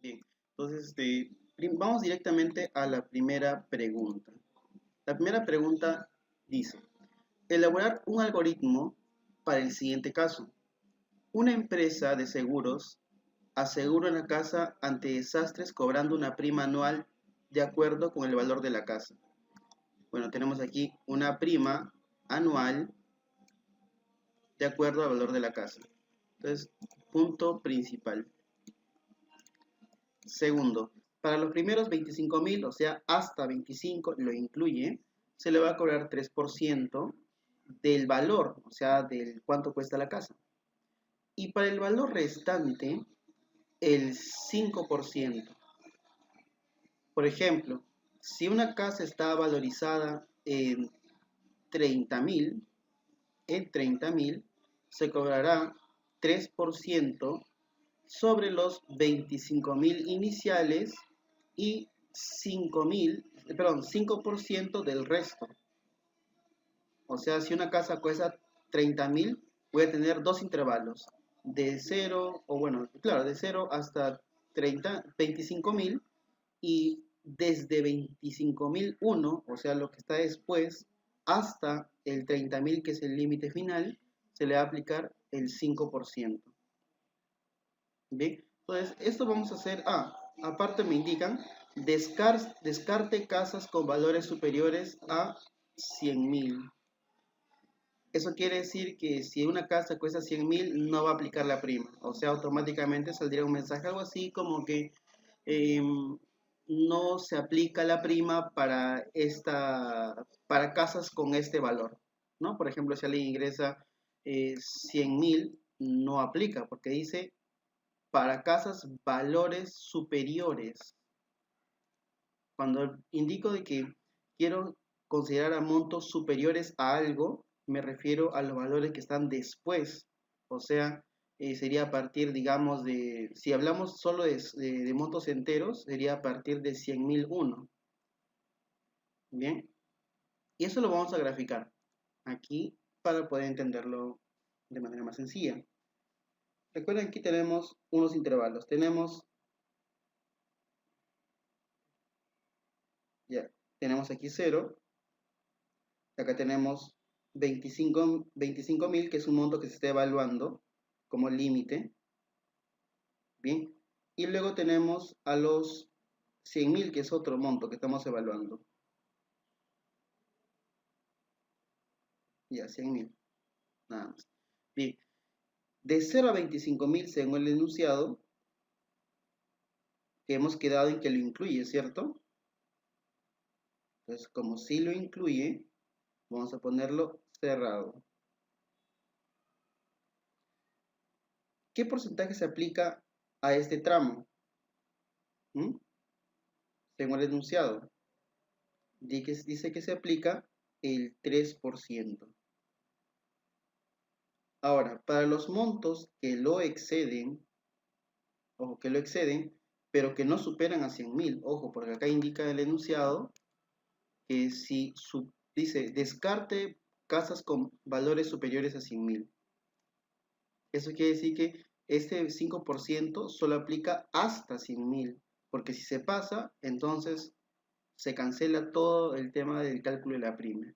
Bien, entonces vamos directamente a la primera pregunta. La primera pregunta dice, elaborar un algoritmo para el siguiente caso. Una empresa de seguros asegura una casa ante desastres cobrando una prima anual de acuerdo con el valor de la casa. Bueno, tenemos aquí una prima anual de acuerdo al valor de la casa. Entonces, punto principal. Segundo, para los primeros 25.000, o sea, hasta 25 lo incluye, se le va a cobrar 3% del valor, o sea, del cuánto cuesta la casa. Y para el valor restante, el 5%. Por ejemplo, si una casa está valorizada en 30.000, se cobrará 3% sobre los 25.000 iniciales y 5% del resto. O sea, si una casa cuesta 30.000, voy a tener dos intervalos, de 0, o bueno, claro, de 0 hasta 25.000, y desde 25.001, o sea, lo que está después, hasta el 30.000, que es el límite final, se le va a aplicar el 5%. Bien, entonces esto vamos a hacer, aparte me indican, descarte casas con valores superiores a 100.000. Eso quiere decir que si una casa cuesta 100.000, no va a aplicar la prima. O sea, automáticamente saldría un mensaje, algo así como que no se aplica la prima para casas con este valor, ¿no? Por ejemplo, si alguien ingresa 100.000, no aplica, porque dice para casas valores superiores. Cuando indico de que quiero considerar a montos superiores a algo, me refiero a los valores que están después. O sea, sería a partir, digamos, si hablamos solo de montos enteros, sería a partir de 100.001. Bien, y eso lo vamos a graficar aquí para poder entenderlo de manera más sencilla. Recuerden, aquí tenemos unos intervalos. Tenemos aquí 0. Acá tenemos 25.000, que es un monto que se está evaluando como límite. Bien. Y luego tenemos a los 100.000, que es otro monto que estamos evaluando. Ya, 100.000. Nada más. Bien. De 0 a 25.000, según el enunciado, que hemos quedado en que lo incluye, ¿cierto? Entonces, como sí lo incluye, vamos a ponerlo cerrado. ¿Qué porcentaje se aplica a este tramo? Según el enunciado. Dice que se aplica el 3%. Ahora, para los montos que lo exceden, pero que no superan a 100.000, ojo, porque acá indica el enunciado que dice descarte casas con valores superiores a 100.000. Eso quiere decir que este 5% solo aplica hasta 100.000, porque si se pasa, entonces se cancela todo el tema del cálculo de la prima.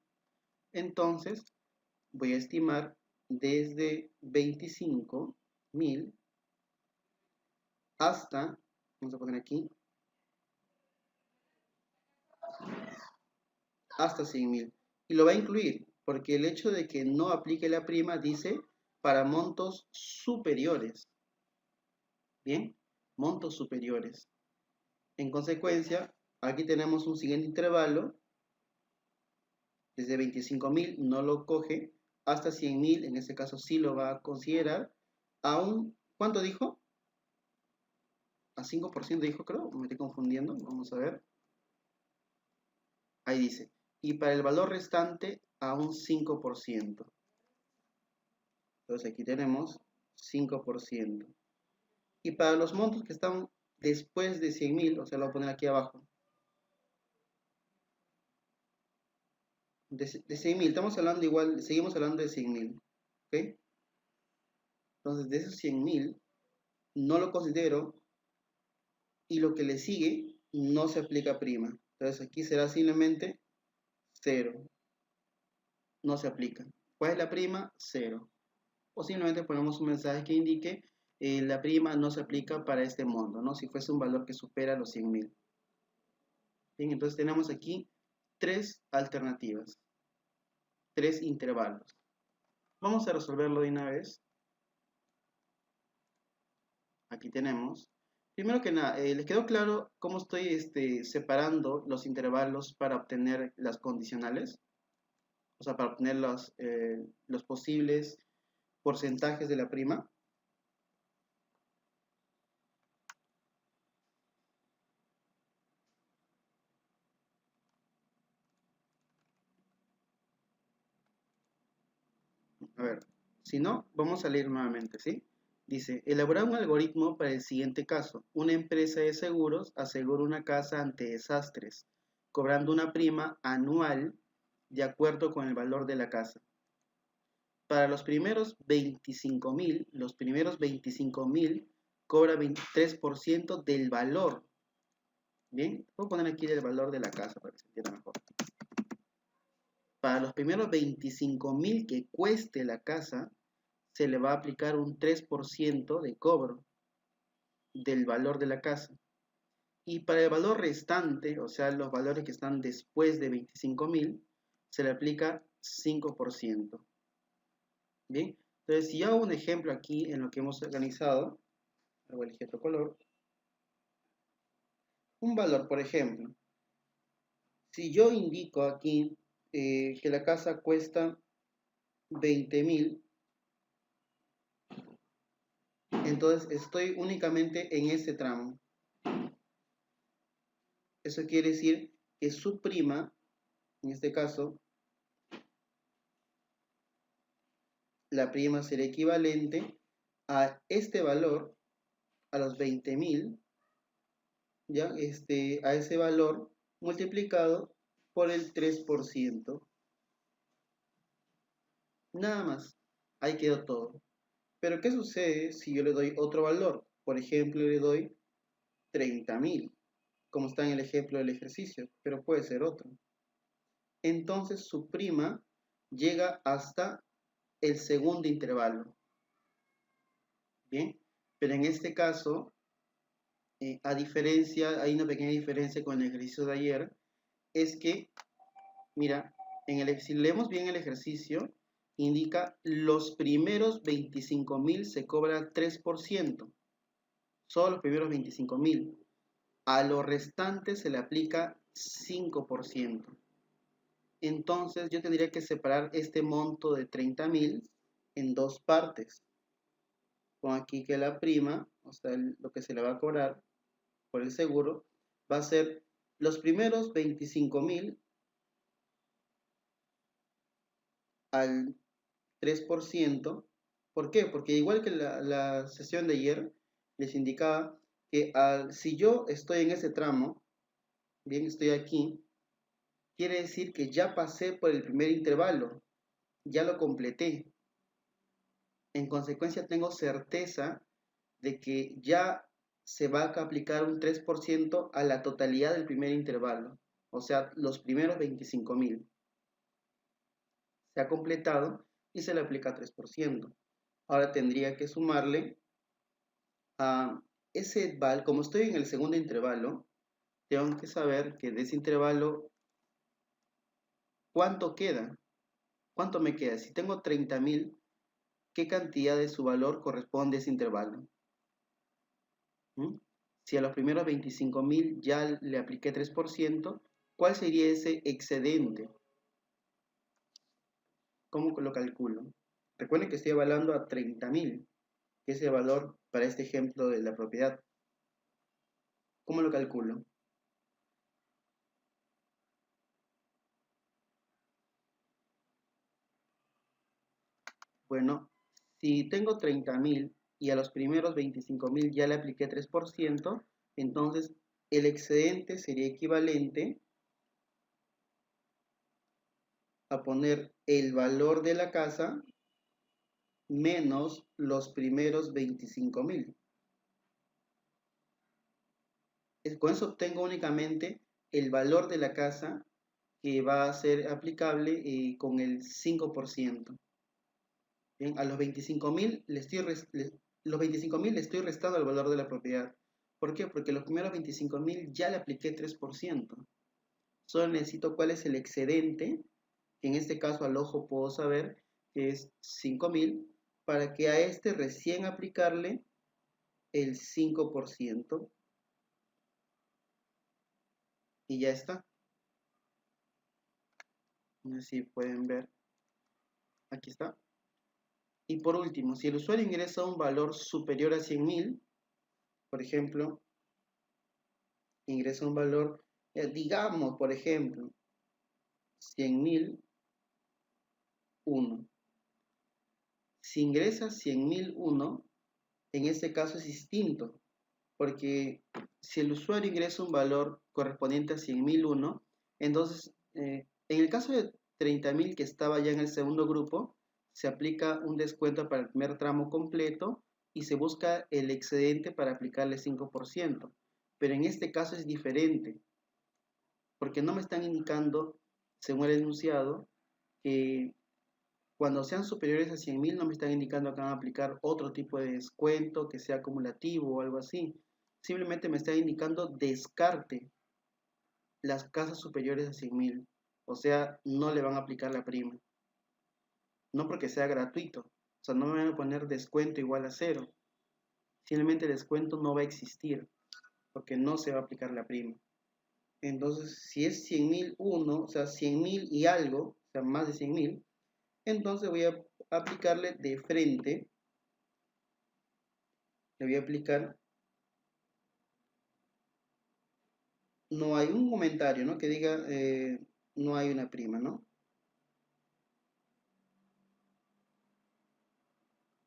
Entonces, voy a estimar desde 25.000 hasta, vamos a poner aquí, hasta 100.000. Y lo va a incluir, porque el hecho de que no aplique la prima dice para montos superiores. Bien, montos superiores. En consecuencia, aquí tenemos un siguiente intervalo. Desde 25.000 no lo coge, hasta 100.000, en este caso sí lo va a considerar. ¿Cuánto dijo? A 5% dijo, creo, me estoy confundiendo, vamos a ver. Ahí dice, y para el valor restante a un 5%. Entonces aquí tenemos 5%. Y para los montos que están después de 100.000, o sea, lo voy a poner aquí abajo. De 100.000, estamos hablando igual, seguimos hablando de 100.000. ¿Ok? Entonces, de esos 100.000, no lo considero y lo que le sigue no se aplica prima. Entonces aquí será simplemente 0, no se aplica. ¿Cuál es la prima? 0. O simplemente ponemos un mensaje que indique la prima no se aplica para este monto, ¿no? Si fuese un valor que supera los 100.000. Bien, entonces tenemos aquí 3 alternativas, 3 intervalos. Vamos a resolverlo de una vez. Aquí tenemos. Primero que nada, ¿les quedó claro cómo estoy separando los intervalos para obtener las condicionales? O sea, para obtener los posibles porcentajes de la prima. A ver, si no, vamos a leer nuevamente, ¿sí? Dice, elaborar un algoritmo para el siguiente caso. Una empresa de seguros asegura una casa ante desastres, cobrando una prima anual de acuerdo con el valor de la casa. Para los primeros 25.000 cobra 23% del valor. Bien, voy a poner aquí el valor de la casa para que se entienda mejor. Para los primeros 25.000 que cueste la casa, se le va a aplicar un 3% de cobro del valor de la casa. Y para el valor restante, o sea, los valores que están después de 25.000, se le aplica 5%. Bien, entonces si yo hago un ejemplo aquí en lo que hemos organizado, voy a elegir otro color, un valor, por ejemplo, si yo indico aquí que la casa cuesta 20.000, entonces estoy únicamente en este tramo. Eso quiere decir que su prima, en este caso, la prima será equivalente a este valor, a los 20.000, ¿ya? A ese valor multiplicado por el 3%. Nada más, ahí quedó todo. Pero ¿qué sucede si yo le doy otro valor? Por ejemplo, le doy 30.000, como está en el ejemplo del ejercicio, pero puede ser otro. Entonces su prima llega hasta el segundo intervalo. Bien, pero en este caso, a diferencia, hay una pequeña diferencia con el ejercicio de ayer, es que, mira, si leemos bien el ejercicio, indica los primeros 25.000 se cobra 3%, solo los primeros 25.000. A los restantes se le aplica 5%. Entonces yo tendría que separar este monto de 30.000 en dos partes. Con aquí que la prima, o sea, lo que se le va a cobrar por el seguro, va a ser los primeros 25.000 al 3%. ¿Por qué? Porque igual que la sesión de ayer, les indicaba que si yo estoy en ese tramo, bien, estoy aquí, quiere decir que ya pasé por el primer intervalo, ya lo completé. En consecuencia, tengo certeza de que ya se va a aplicar un 3% a la totalidad del primer intervalo, o sea, los primeros 25.000. Se ha completado y se le aplica 3%. Ahora tendría que sumarle a ese val, como estoy en el segundo intervalo, tengo que saber que de ese intervalo, ¿cuánto queda? ¿Cuánto me queda? Si tengo 30.000, ¿qué cantidad de su valor corresponde a ese intervalo? ¿Mm? Si a los primeros 25.000 ya le apliqué 3%, ¿cuál sería ese excedente? ¿Cómo lo calculo? Recuerden que estoy evaluando a 30.000, que es el valor para este ejemplo de la propiedad. ¿Cómo lo calculo? Bueno, si tengo 30.000 y a los primeros 25.000 ya le apliqué 3%, entonces el excedente sería equivalente a poner el valor de la casa menos los primeros 25.000. Con eso obtengo únicamente el valor de la casa que va a ser aplicable con el 5%. Bien, a los 25.000 los 25.000 le estoy restando el valor de la propiedad. ¿Por qué? Porque los primeros 25.000 ya le apliqué 3%. Solo necesito cuál es el excedente, que en este caso al ojo puedo saber que es 5.000, para que a este recién aplicarle el 5%. Y ya está. No sé si pueden ver. Aquí está. Y por último, si el usuario ingresa un valor superior a 100.000, por ejemplo, ingresa un valor, digamos, por ejemplo, 100.001. Si ingresa 100.001, en este caso es distinto, porque si el usuario ingresa un valor correspondiente a 100.001, entonces, en el caso de 30.000 que estaba ya en el segundo grupo, se aplica un descuento para el primer tramo completo y se busca el excedente para aplicarle 5%. Pero en este caso es diferente, porque no me están indicando, según el enunciado, que cuando sean superiores a 100.000 no me están indicando que van a aplicar otro tipo de descuento que sea acumulativo o algo así. Simplemente me está indicando descarte las casas superiores a 100.000. O sea, no le van a aplicar la prima. No porque sea gratuito. O sea, no me van a poner descuento igual a 0. Simplemente el descuento no va a existir porque no se va a aplicar la prima. Entonces, si es 100.001, o sea, 100.000 y algo, o sea, más de 100.000, entonces voy a aplicarle de frente, le voy a aplicar, no hay un comentario, ¿no? Que diga, no hay una prima, ¿no?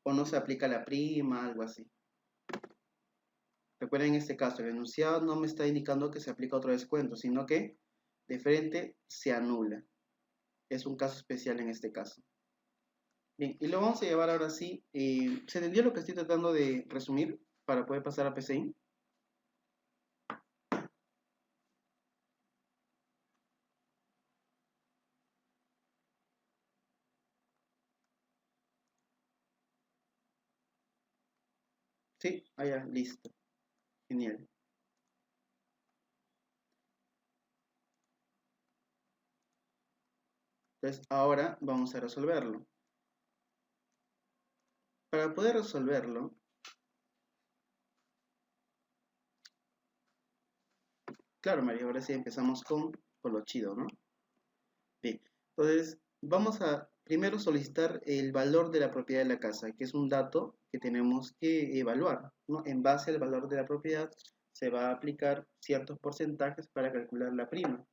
O no se aplica la prima, algo así. Recuerden en este caso, el enunciado no me está indicando que se aplica otro descuento, sino que de frente se anula. Es un caso especial en este caso. Bien, y lo vamos a llevar ahora sí. ¿Se entendió lo que estoy tratando de resumir para poder pasar a PCI? Sí, allá, listo. Genial. Entonces, ahora vamos a resolverlo. Para poder resolverlo, claro, María, ahora sí empezamos con lo chido, ¿no? Bien, entonces vamos a primero solicitar el valor de la propiedad de la casa, que es un dato que tenemos que evaluar, ¿no? En base al valor de la propiedad se va a aplicar ciertos porcentajes para calcular la prima.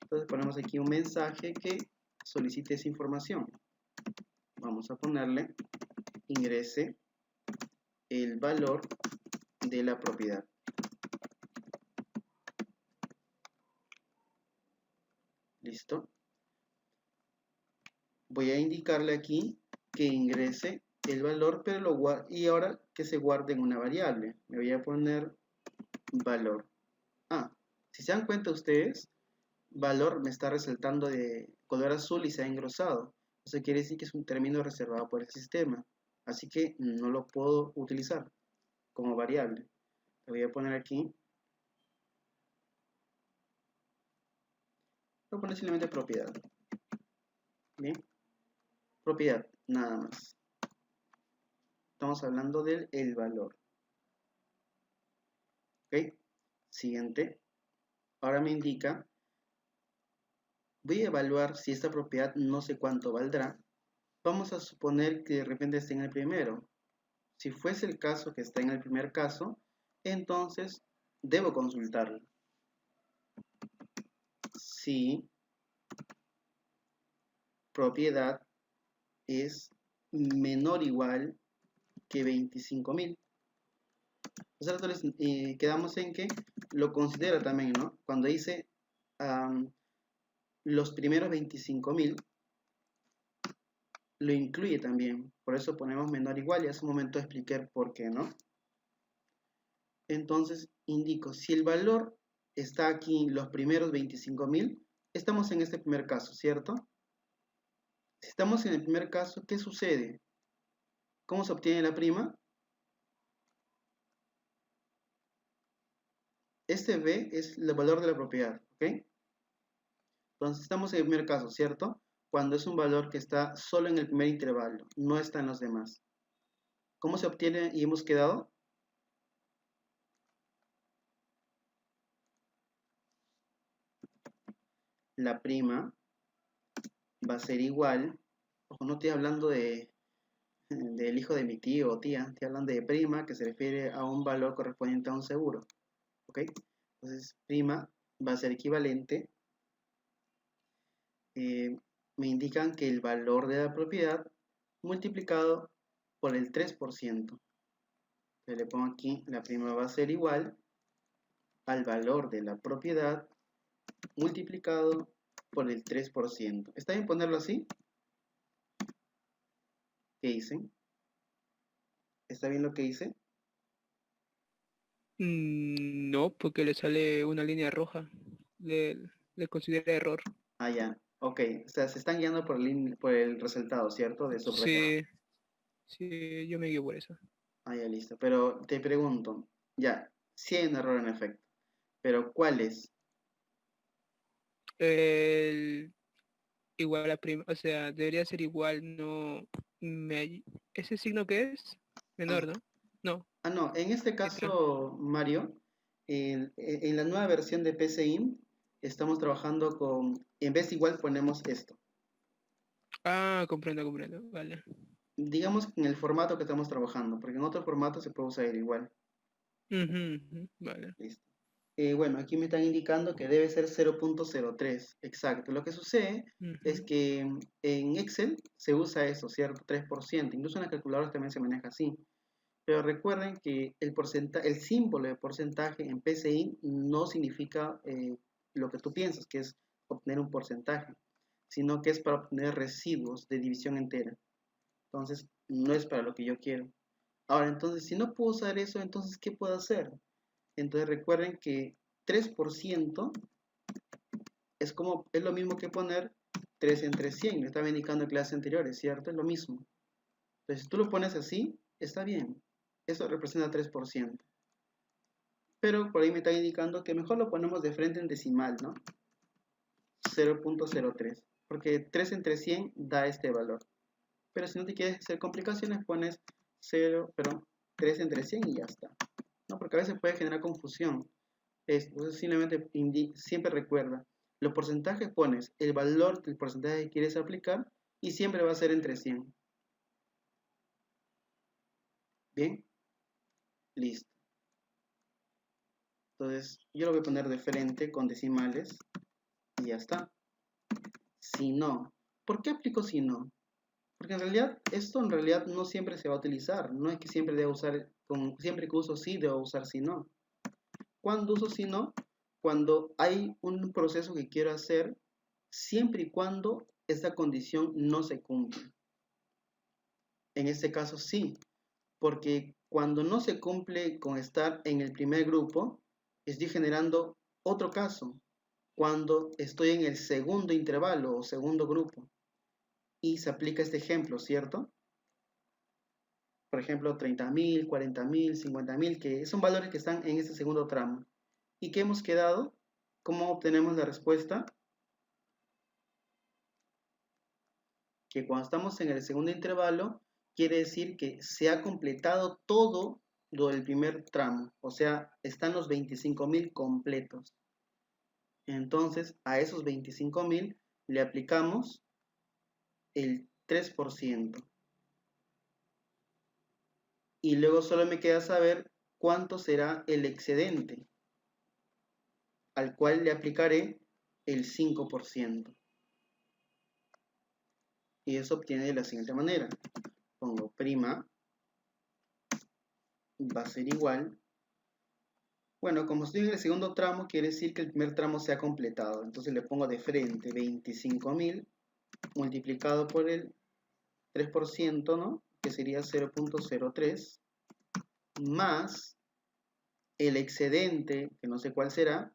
Entonces ponemos aquí un mensaje que solicite esa información. Vamos a ponerle ingrese el valor de la propiedad. ¿Listo? Voy a indicarle aquí que ingrese el valor, pero y ahora que se guarde en una variable. Me voy a poner valor. Si se dan cuenta ustedes, valor me está resaltando de color azul y se ha engrosado. Eso quiere decir que es un término reservado por el sistema. Así que no lo puedo utilizar como variable. Le voy a poner aquí. Voy a poner simplemente propiedad. Bien. Propiedad, nada más. Estamos hablando del valor. ¿Ok? Siguiente. Ahora me indica, voy a evaluar si esta propiedad no sé cuánto valdrá. Vamos a suponer que de repente esté en el primero. Si fuese el caso que está en el primer caso, entonces debo consultarlo. Si propiedad es menor o igual que 25.000. Nosotros quedamos en que lo considera también, ¿no? Cuando dice los primeros 25.000, lo incluye también. Por eso ponemos menor o igual y hace un momento expliqué por qué, ¿no? Entonces indico, si el valor está aquí los primeros 25.000, estamos en este primer caso, ¿cierto? Si estamos en el primer caso, ¿qué sucede? ¿Cómo se obtiene la prima? Este B es el valor de la propiedad, ¿ok? Entonces estamos en el primer caso, ¿cierto? Cuando es un valor que está solo en el primer intervalo, no está en los demás. ¿Cómo se obtiene y hemos quedado? La prima va a ser igual, ojo, no estoy hablando del hijo de mi tío o tía, estoy hablando de prima que se refiere a un valor correspondiente a un seguro, ¿ok? Entonces prima va a ser equivalente, me indican que el valor de la propiedad multiplicado por el 3%. Entonces le pongo aquí, la prima va a ser igual al valor de la propiedad multiplicado por el 3%. ¿Está bien ponerlo así? ¿Qué hice? ¿Está bien lo que hice? No, porque le sale una línea roja. Le, le considera error. Ah, ya. Ok. O sea, se están guiando por el resultado, ¿cierto? De subrayar. Sí, sí, yo me guío por eso. Ah, ya, listo. Pero te pregunto, ya, sí hay un error en efecto, pero ¿cuál es? El, igual a prima, o sea, debería ser igual, no me, ¿ese signo qué es? Ah, Menor, ¿no? No, no, en este entra. caso, Mario, en la nueva versión de PCIM estamos trabajando con, en vez de igual ponemos esto. Ah, comprendo, comprendo, vale. Digamos en el formato que estamos trabajando, porque en otro formato se puede usar igual. Ujú, ujú, vale. Listo. Bueno, aquí me están indicando que debe ser 0.03. Exacto. Lo que sucede es Ujú. que en Excel se usa eso, ¿cierto? 3%. Incluso en las calculadoras también se maneja así. Pero recuerden que el símbolo de porcentaje en PCI no significa lo que tú piensas, que es obtener un porcentaje, sino que es para obtener residuos de división entera. Entonces, no es para lo que yo quiero. Ahora, entonces, si no puedo usar eso, entonces, ¿qué puedo hacer? Entonces, recuerden que 3% es lo mismo que poner 3 entre 100. Me estaba indicando en clases anteriores, ¿cierto? Es lo mismo. Entonces, si tú lo pones así, está bien. Eso representa 3%. Pero por ahí me está indicando que mejor lo ponemos de frente en decimal, ¿no? 0.03. Porque 3 entre 100 da este valor. Pero si no te quieres hacer complicaciones, pones 0, perdón, 3 entre 100 y ya está. ¿No? Porque a veces puede generar confusión. Entonces simplemente siempre recuerda, los porcentajes pones el valor del porcentaje que quieres aplicar y siempre va a ser entre 100. Bien, listo. Entonces yo lo voy a poner de frente con decimales y ya está. Si no, ¿por qué aplico si no? Porque en realidad esto en realidad no siempre se va a utilizar. No es que siempre deba usar, siempre que uso sí debo usar si no. ¿Cuándo uso si no? Cuando hay un proceso que quiero hacer siempre y cuando esta condición no se cumple. En este caso sí, porque cuando no se cumple con estar en el primer grupo, estoy generando otro caso, cuando estoy en el segundo intervalo o segundo grupo. Y se aplica este ejemplo, ¿cierto? Por ejemplo, 30.000, 40.000, 50.000, que son valores que están en este segundo tramo. ¿Y qué hemos quedado? ¿Cómo obtenemos la respuesta? Que cuando estamos en el segundo intervalo, quiere decir que se ha completado todo lo del primer tramo, o sea, están los 25.000 completos. Entonces, a esos 25.000 le aplicamos el 3%. Y luego solo me queda saber cuánto será el excedente, al cual le aplicaré el 5%. Y eso obtiene de la siguiente manera. Pongo prima, va a ser igual. Bueno, como estoy en el segundo tramo, quiere decir que el primer tramo se ha completado. Entonces le pongo de frente 25.000 multiplicado por el 3%, ¿no? Que sería 0.03, más el excedente, que no sé cuál será,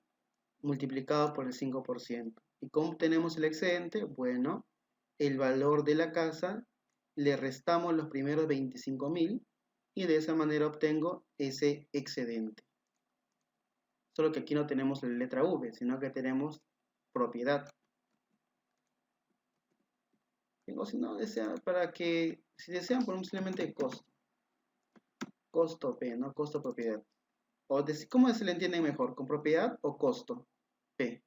multiplicado por el 5%. ¿Y cómo obtenemos el excedente? Bueno, el valor de la casa, le restamos los primeros 25.000 y de esa manera obtengo ese excedente. Solo que aquí no tenemos la letra V, sino que tenemos propiedad. Tengo, si no desean, para que, si desean, ponemos simplemente costo. Costo P, ¿no? Costo propiedad. O ¿cómo se le entiende mejor? ¿Con propiedad o costo? P.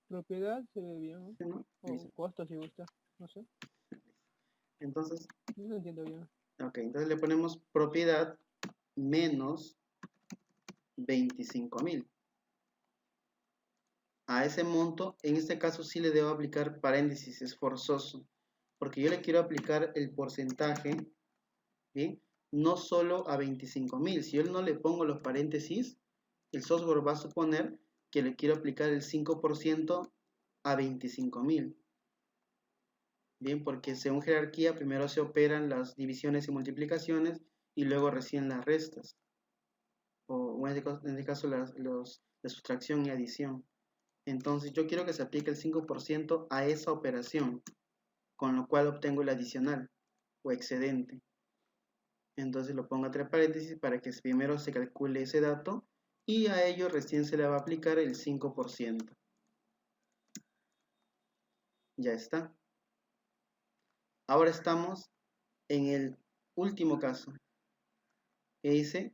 Propiedad se ve bien, ¿Sí, no? o costo si gusta, no sé. Entonces, No lo entiendo bien. ok, entonces le ponemos propiedad menos 25.000. A ese monto, en este caso sí le debo aplicar paréntesis, es forzoso, porque yo le quiero aplicar el porcentaje, ¿bien? No solo a 25.000. Si yo no le pongo los paréntesis, el software va a suponer que le quiero aplicar el 5% a 25.000. Bien, porque según jerarquía primero se operan las divisiones y multiplicaciones y luego recién las restas. O en este caso la sustracción y adición. Entonces yo quiero que se aplique el 5% a esa operación, con lo cual obtengo el adicional o excedente. Entonces lo pongo entre paréntesis para que primero se calcule ese dato y a ello recién se le va a aplicar el 5%. Ya está. Ahora estamos en el último caso, que dice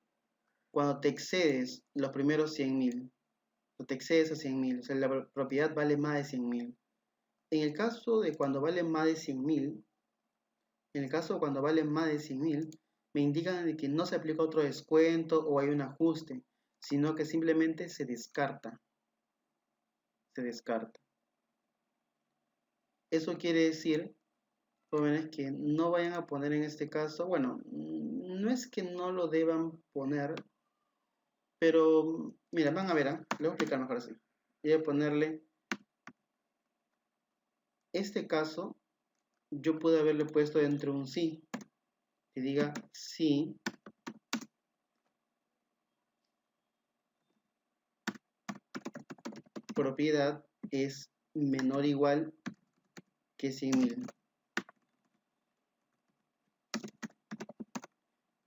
cuando te excedes los primeros 100.000, o te excedes a 100.000, o sea, la propiedad vale más de 100.000. En el caso de cuando vale más de 100.000, en el caso de cuando vale más de 100.000, me indican de que no se aplica otro descuento o hay un ajuste, sino que simplemente se descarta. Se descarta. Eso quiere decir, jóvenes, que no vayan a poner en este caso, bueno, no es que no lo deban poner, pero mira, van a ver, le voy a explicar mejor así. Voy a ponerle, este caso, yo pude haberle puesto dentro un sí, que diga sí, propiedad es menor o igual que 100.000.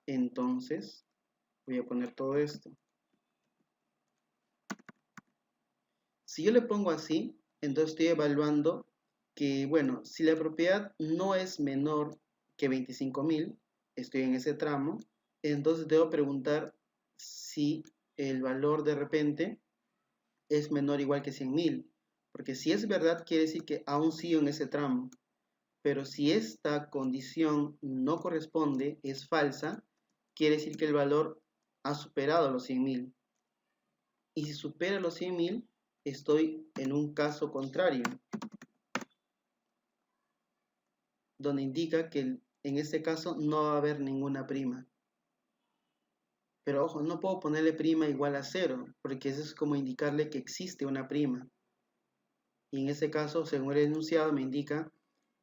Entonces, voy a poner todo esto. Si yo le pongo así, entonces estoy evaluando que, bueno, si la propiedad no es menor que 25.000, estoy en ese tramo, entonces debo preguntar si el valor de repente es menor o igual que 100.000. Porque si es verdad, quiere decir que aún sigo en ese tramo. Pero si esta condición no corresponde, es falsa, quiere decir que el valor ha superado los 100.000. Y si supera los 100.000, estoy en un caso contrario, donde indica que en este caso no va a haber ninguna prima. Pero ojo, no puedo ponerle prima igual a 0, porque eso es como indicarle que existe una prima. Y en este caso, según el enunciado, me indica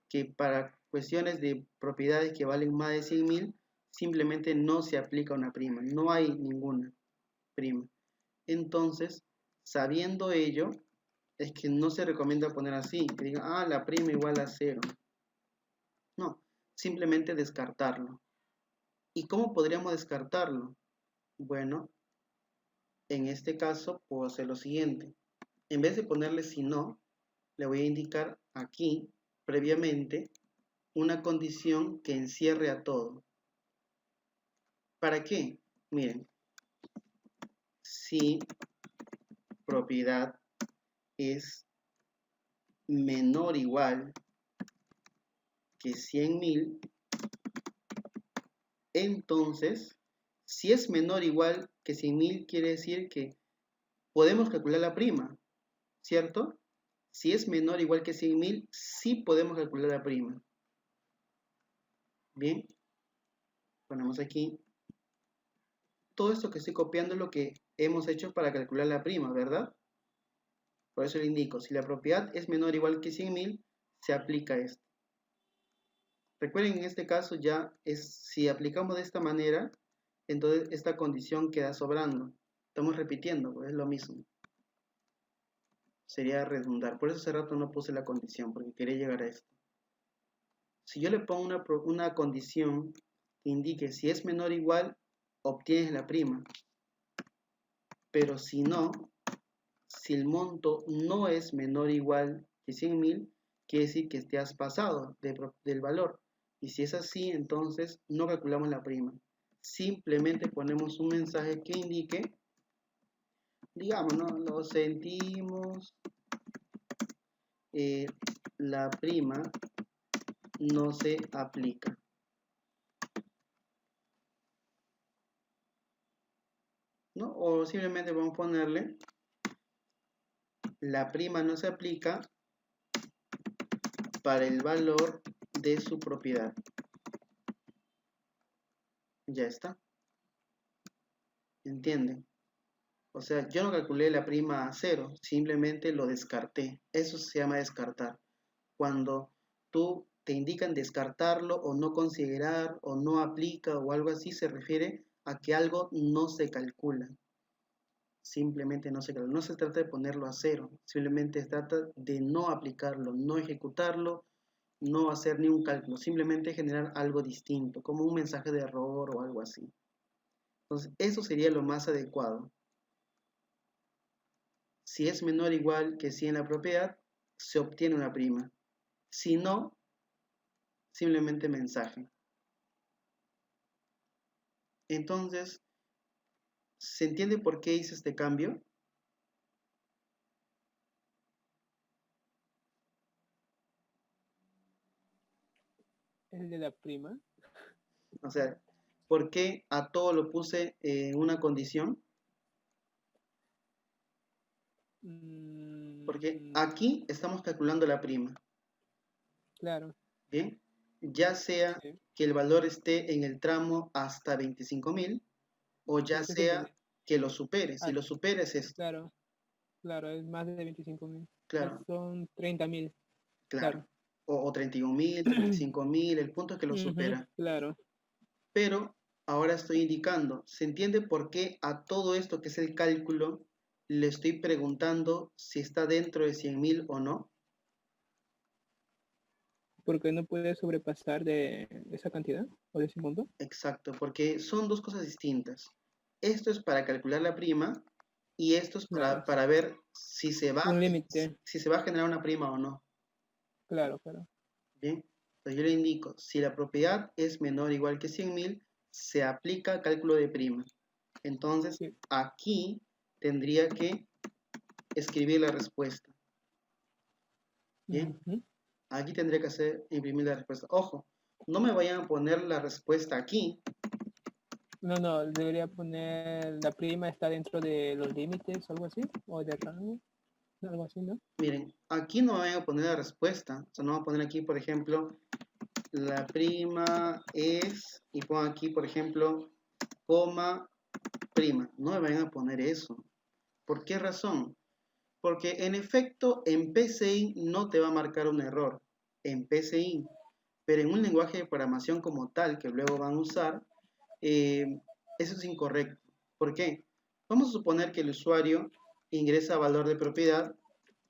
que para cuestiones de propiedades que valen más de 100.000, simplemente no se aplica una prima, no hay ninguna prima. Entonces, sabiendo ello, es que no se recomienda poner así, que diga, la prima igual a 0. No, simplemente descartarlo. ¿Y cómo podríamos descartarlo? Bueno, en este caso puedo hacer lo siguiente. En vez de ponerle si no, le voy a indicar aquí, previamente, una condición que encierre a todo. ¿Para qué? Miren, si propiedad es menor o igual que 100.000, entonces, si es menor o igual que 100.000, quiere decir que podemos calcular la prima, ¿cierto? Si es menor o igual que 100.000, sí podemos calcular la prima. Bien, ponemos aquí. Todo esto que estoy copiando es lo que hemos hecho para calcular la prima, ¿verdad? Por eso le indico, si la propiedad es menor o igual que 100.000, se aplica esto. Recuerden, en este caso ya es, si aplicamos de esta manera, entonces esta condición queda sobrando. Estamos repitiendo, pues es lo mismo. Sería redundar. Por eso hace rato no puse la condición, porque quería llegar a esto. Si yo le pongo una condición que indique si es menor o igual, obtienes la prima. Pero si no, si el monto no es menor o igual que 100.000, quiere decir que te has pasado del valor. Y si es así, entonces no calculamos la prima. Simplemente ponemos un mensaje que indique, digamos, ¿no? Lo sentimos, la prima no se aplica. ¿No? O simplemente vamos a ponerle, la prima no se aplica para el valor de su propiedad. Ya está. ¿Entienden? O sea, yo no calculé la prima a cero, simplemente lo descarté. Eso se llama descartar. Cuando tú te indican descartarlo o no considerar o no aplica o algo así, se refiere a que algo no se calcula. Simplemente no se calcula. No se trata de ponerlo a cero, simplemente se trata de no aplicarlo, no ejecutarlo, no hacer ni un cálculo, simplemente generar algo distinto, como un mensaje de error o algo así. Entonces, eso sería lo más adecuado. Si es menor o igual que 100 en la propiedad, se obtiene una prima. Si no, simplemente mensaje. Entonces, ¿se entiende por qué hice este cambio? El de la prima. O sea, ¿por qué a todo lo puse en una condición? Porque aquí estamos calculando la prima. Claro. Bien, ya sea Sí. que el valor esté en el tramo hasta 25.000 o ya Sí, se sea entiende. que lo supere. Si lo supera es esto. Claro, claro, es más de 25.000. Claro, Son 30.000. claro. Claro. O 31.000, 35.000, el punto es que lo supera. Claro. Pero ahora estoy indicando, ¿se entiende por qué a todo esto que es el cálculo le estoy preguntando si está dentro de 100.000 o no? Porque no puede sobrepasar de esa cantidad o de ese monto. Exacto, porque son dos cosas distintas. Esto es para calcular la prima y esto es Claro. para ver si se va, Un límite. si se va a generar una prima o no. Claro, claro. Bien, entonces yo le indico, si la propiedad es menor o igual que 100.000, se aplica cálculo de prima. Entonces, Sí. aquí tendría que escribir la respuesta. Bien, aquí tendría que imprimir la respuesta. Ojo, no me vayan a poner la respuesta aquí. No, debería poner la prima está dentro de los límites o algo así, o de rango, algo así, ¿no? Miren, aquí no me vayan a poner la respuesta. O sea, no voy a poner aquí, por ejemplo, la prima es, y pongo aquí, por ejemplo, coma prima. No me vayan a poner eso. ¿Por qué razón? Porque en efecto en PCI no te va a marcar un error, en PCI, pero en un lenguaje de programación como tal que luego van a usar, eso es incorrecto. ¿Por qué? Vamos a suponer que el usuario ingresa valor de propiedad,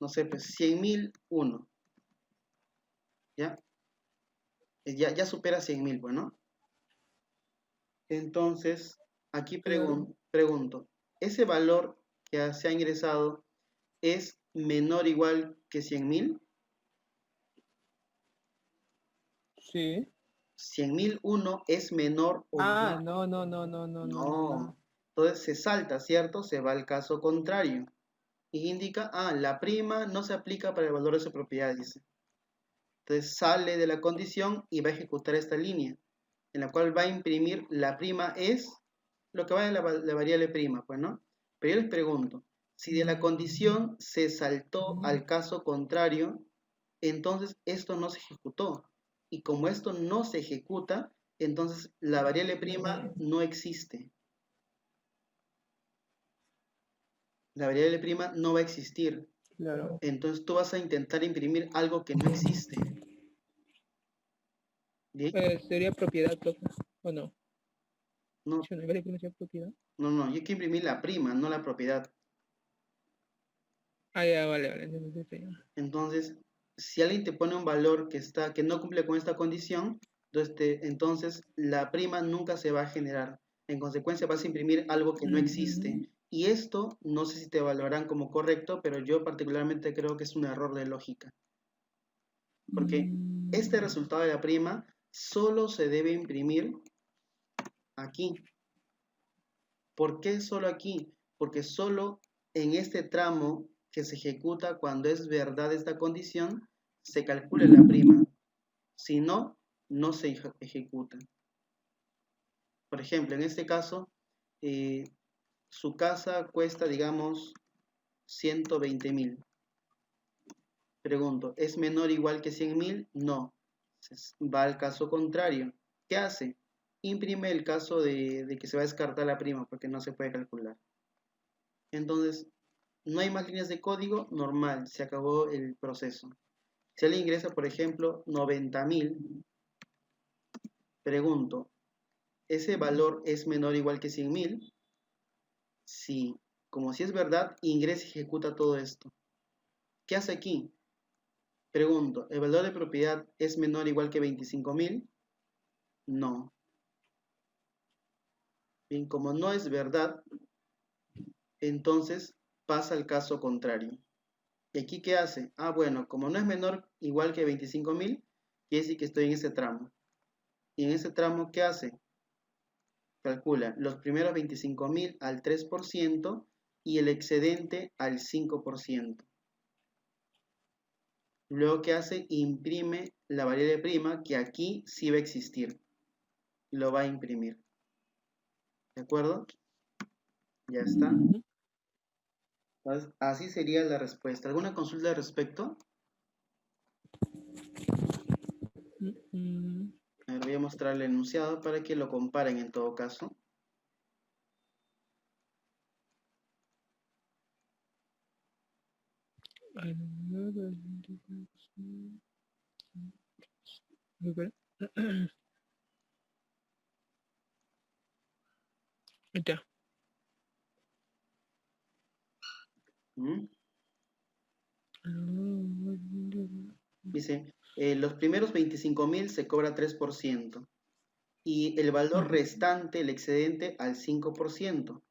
no sé, pues 100.001, ¿ya? Ya supera 100.000, pues, ¿no? Entonces, aquí Claro. pregunto, ¿ese valor que se ha ingresado es menor o igual que 100.000? Sí. 100.001 es menor o igual. No. No. Entonces se salta, ¿cierto? Se va al caso contrario. Y indica, la prima no se aplica para el valor de su propiedad, dice. Entonces sale de la condición y va a ejecutar esta línea, en la cual va a imprimir la prima es lo que va en la variable prima, pues, ¿no? Pero yo les pregunto, si de la condición se saltó al caso contrario, entonces esto no se ejecutó. Y como esto no se ejecuta, entonces la variable prima no existe. La variable prima no va a existir. Claro. Entonces tú vas a intentar imprimir algo que no existe. ¿Bien? Sería propiedad, ¿o no? No, Yo no iba a prima sea propiedad. no, yo quiero imprimir la prima, no la propiedad. Ah, ya, vale, vale. Entonces, sí. Entonces, si alguien te pone un valor que no cumple con esta condición, entonces la prima nunca se va a generar. En consecuencia, vas a imprimir algo que no existe. Y esto, no sé si te evaluarán como correcto, pero yo particularmente creo que es un error de lógica. Porque este resultado de la prima solo se debe imprimir aquí. ¿Por qué solo aquí? Porque solo en este tramo que se ejecuta cuando es verdad esta condición, se calcula la prima. Si no, no se ejecuta. Por ejemplo, en este caso, su casa cuesta, digamos, 120.000. Pregunto, ¿es menor o igual que 100.000? No. Entonces, va al caso contrario. ¿Qué hace? Imprime el caso de que se va a descartar la prima porque no se puede calcular. Entonces, no hay más líneas de código, normal, se acabó el proceso. Si alguien ingresa, por ejemplo, 90.000, pregunto, ¿ese valor es menor o igual que 100.000? Sí, como si es verdad, ingresa y ejecuta todo esto. ¿Qué hace aquí? Pregunto, ¿el valor de propiedad es menor o igual que 25.000? No. Bien, como no es verdad, entonces pasa al caso contrario. ¿Y aquí qué hace? Ah, bueno, como no es menor igual que 25.000, quiere decir que estoy en ese tramo. Y en ese tramo, ¿qué hace? Calcula los primeros 25.000 al 3% y el excedente al 5%. Luego, ¿qué hace? Imprime la variable prima que aquí sí va a existir. Lo va a imprimir. ¿De acuerdo? Ya está. Entonces, así sería la respuesta. ¿Alguna consulta al respecto? A ver, voy a mostrar el enunciado para que lo comparen en todo caso. Ya. ¿Mm? Dice, los primeros 25.000 se cobra 3% y el valor restante, el excedente, al 5%.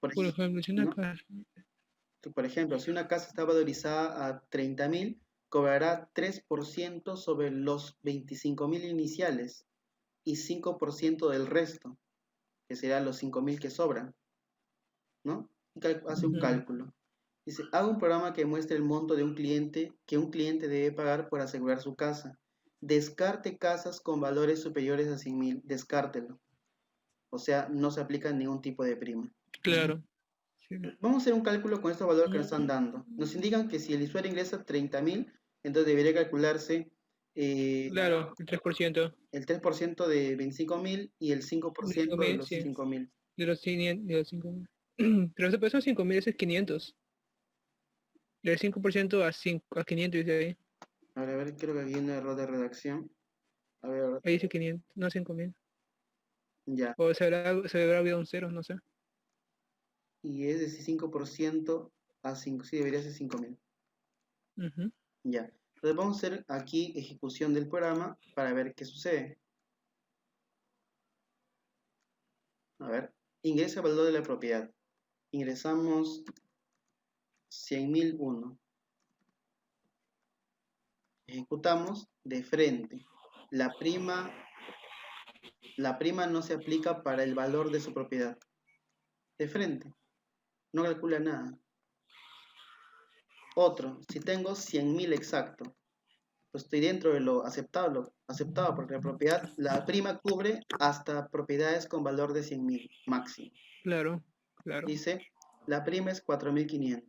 Por Por ejemplo, si una ¿no? casa. Por ejemplo, si una casa está valorizada a 30.000, cobrará 3% sobre los 25.000 iniciales y 5% del resto, que serán los 5.000 que sobran, ¿no? Hace un cálculo. Dice, haga un programa que muestre el monto de un cliente que un cliente debe pagar por asegurar su casa. Descarte casas con valores superiores a 100.000. Descártelo. O sea, no se aplica ningún tipo de prima. Claro. Sí. Vamos a hacer un cálculo con estos valores que nos están dando. Nos indican que si el usuario ingresa 30.000, entonces debería calcularse Claro, el 3%. el 3% de 25.000 y el 5% de 5.000, los sí. 5.000. De los 500, de los 5.000. Pero esos 5.000 es 500. Del 5% a 500 dice ahí. A ver, creo que aquí hay un error de redacción. A ver, Ahí dice 500, no 5.000. ya. O se habrá habido un cero, no sé. Y es de 5% a 5, sí, debería ser 5.000. Ya. Entonces vamos a hacer aquí ejecución del programa para ver qué sucede. A ver, ingresa el valor de la propiedad. Ingresamos 100.001. Ejecutamos de frente. La prima no se aplica para el valor de su propiedad. De frente. No calcula nada. Otro, si tengo 100.000 exacto, pues estoy dentro de lo aceptado porque la prima cubre hasta propiedades con valor de 100.000 máximo. Claro, claro. Dice, la prima es 4.500.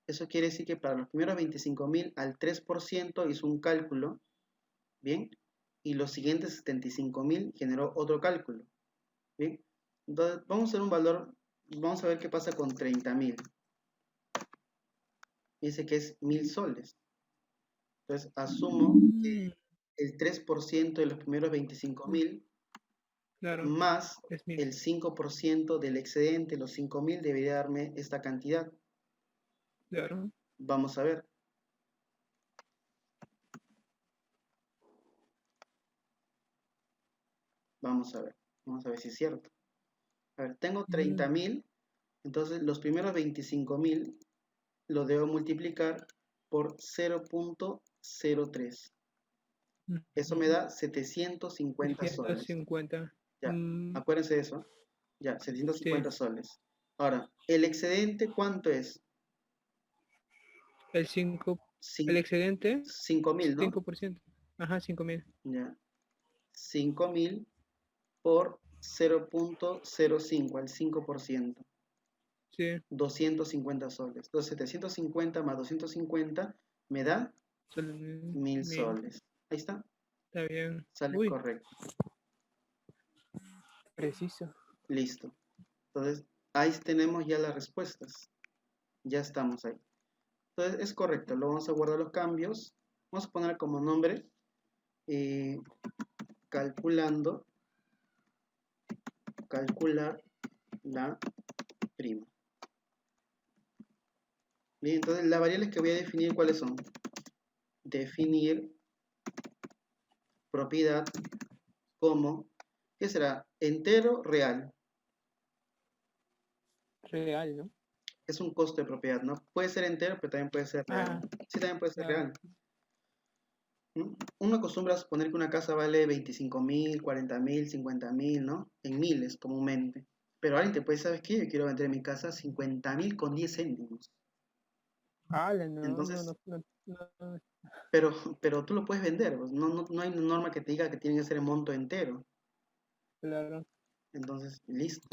Eso quiere decir que para los primeros 25.000 al 3% hizo un cálculo, ¿bien? Y los siguientes 75.000 generó otro cálculo, ¿bien? Entonces, vamos a hacer un valor, vamos a ver qué pasa con 30.000. Dice que es 1.000 soles. Entonces, asumo que el 3% de los primeros 25.000 Claro, más es 1000. el 5% del excedente, los 5.000, debería darme esta cantidad. Claro. Vamos a ver. Vamos a ver. Vamos a ver si es cierto. A ver, tengo 30.000. Entonces, los primeros 25.000 lo debo multiplicar por 0.03. Eso me da 750 soles. 750. Ya, acuérdense de eso. Ya, 750 Sí. soles. Ahora, ¿el excedente cuánto es? El excedente, 5.000, ¿no? 5%. Ajá, 5000. Ya. 5.000 por 0.05, al 5%. Sí, 250 soles. Entonces, 750 más 250 me da solo 1.000 1000. soles. Ahí está. Está bien. Sale Uy, correcto. preciso. Listo. Entonces, ahí tenemos ya las respuestas. Ya estamos ahí. Entonces, es correcto. Lo vamos a guardar los cambios. Vamos a poner como nombre calculando, calcular la prima. Bien, entonces las variables que voy a definir, ¿cuáles son? Definir propiedad como, ¿qué será? Entero, real. Real, ¿no? Es un costo de propiedad, ¿no? Puede ser entero, pero también puede ser real. Ah, Sí, también puede ser claro. real. ¿Mm? Uno acostumbra a suponer que una casa vale 25.000, 40.000, 50.000, ¿no? En miles, comúnmente. Pero alguien te puede, ¿sabes qué? Yo quiero vender mi casa 50.000 con 10 céntimos. No, no, Entonces, no, no, no. pero tú lo puedes vender. Pues, no hay una norma que te diga que tiene que ser el monto entero. Claro. Entonces, listo.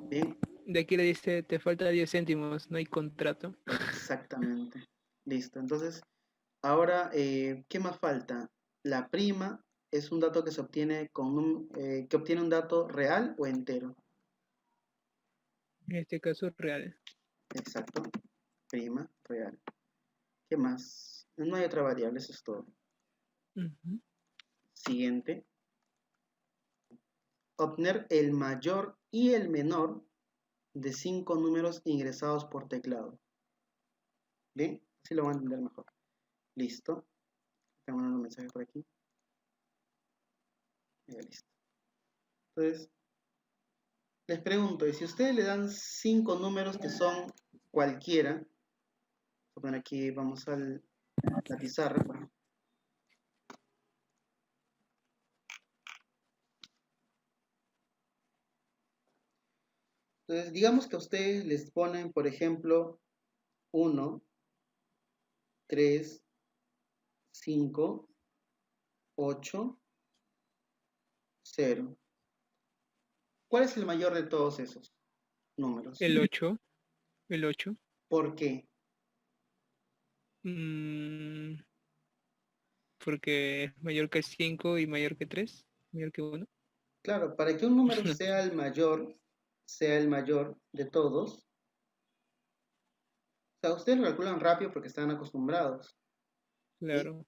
Bien, De aquí le dice, te falta 10 céntimos, no hay contrato. exactamente. Listo. Entonces, ahora, ¿qué más falta? La prima es un dato que se obtiene que obtiene un dato real o entero. En este caso, real. Exacto. Prima real. ¿Qué más? No hay otra variable, eso es todo. Ujú. Siguiente. Obtener el mayor y el menor de 5 números ingresados por teclado. Bien, así lo van a entender mejor. Listo. Tengo un mensaje por aquí. Ya, listo. Entonces, les pregunto, y si ustedes le dan 5 números que son cualquiera, voy a poner aquí, vamos a la pizarra. Entonces, digamos que a ustedes les ponen, por ejemplo, 1, 3, 5, 8, 0. ¿Cuál es el mayor de todos esos números? El 8. El 8. ¿Por qué? Mm, porque es mayor que 5 y mayor que 3. Mayor que 1. Claro, para que un número sea el mayor de todos, o sea, ustedes lo calculan rápido porque están acostumbrados, ¿sí? Claro.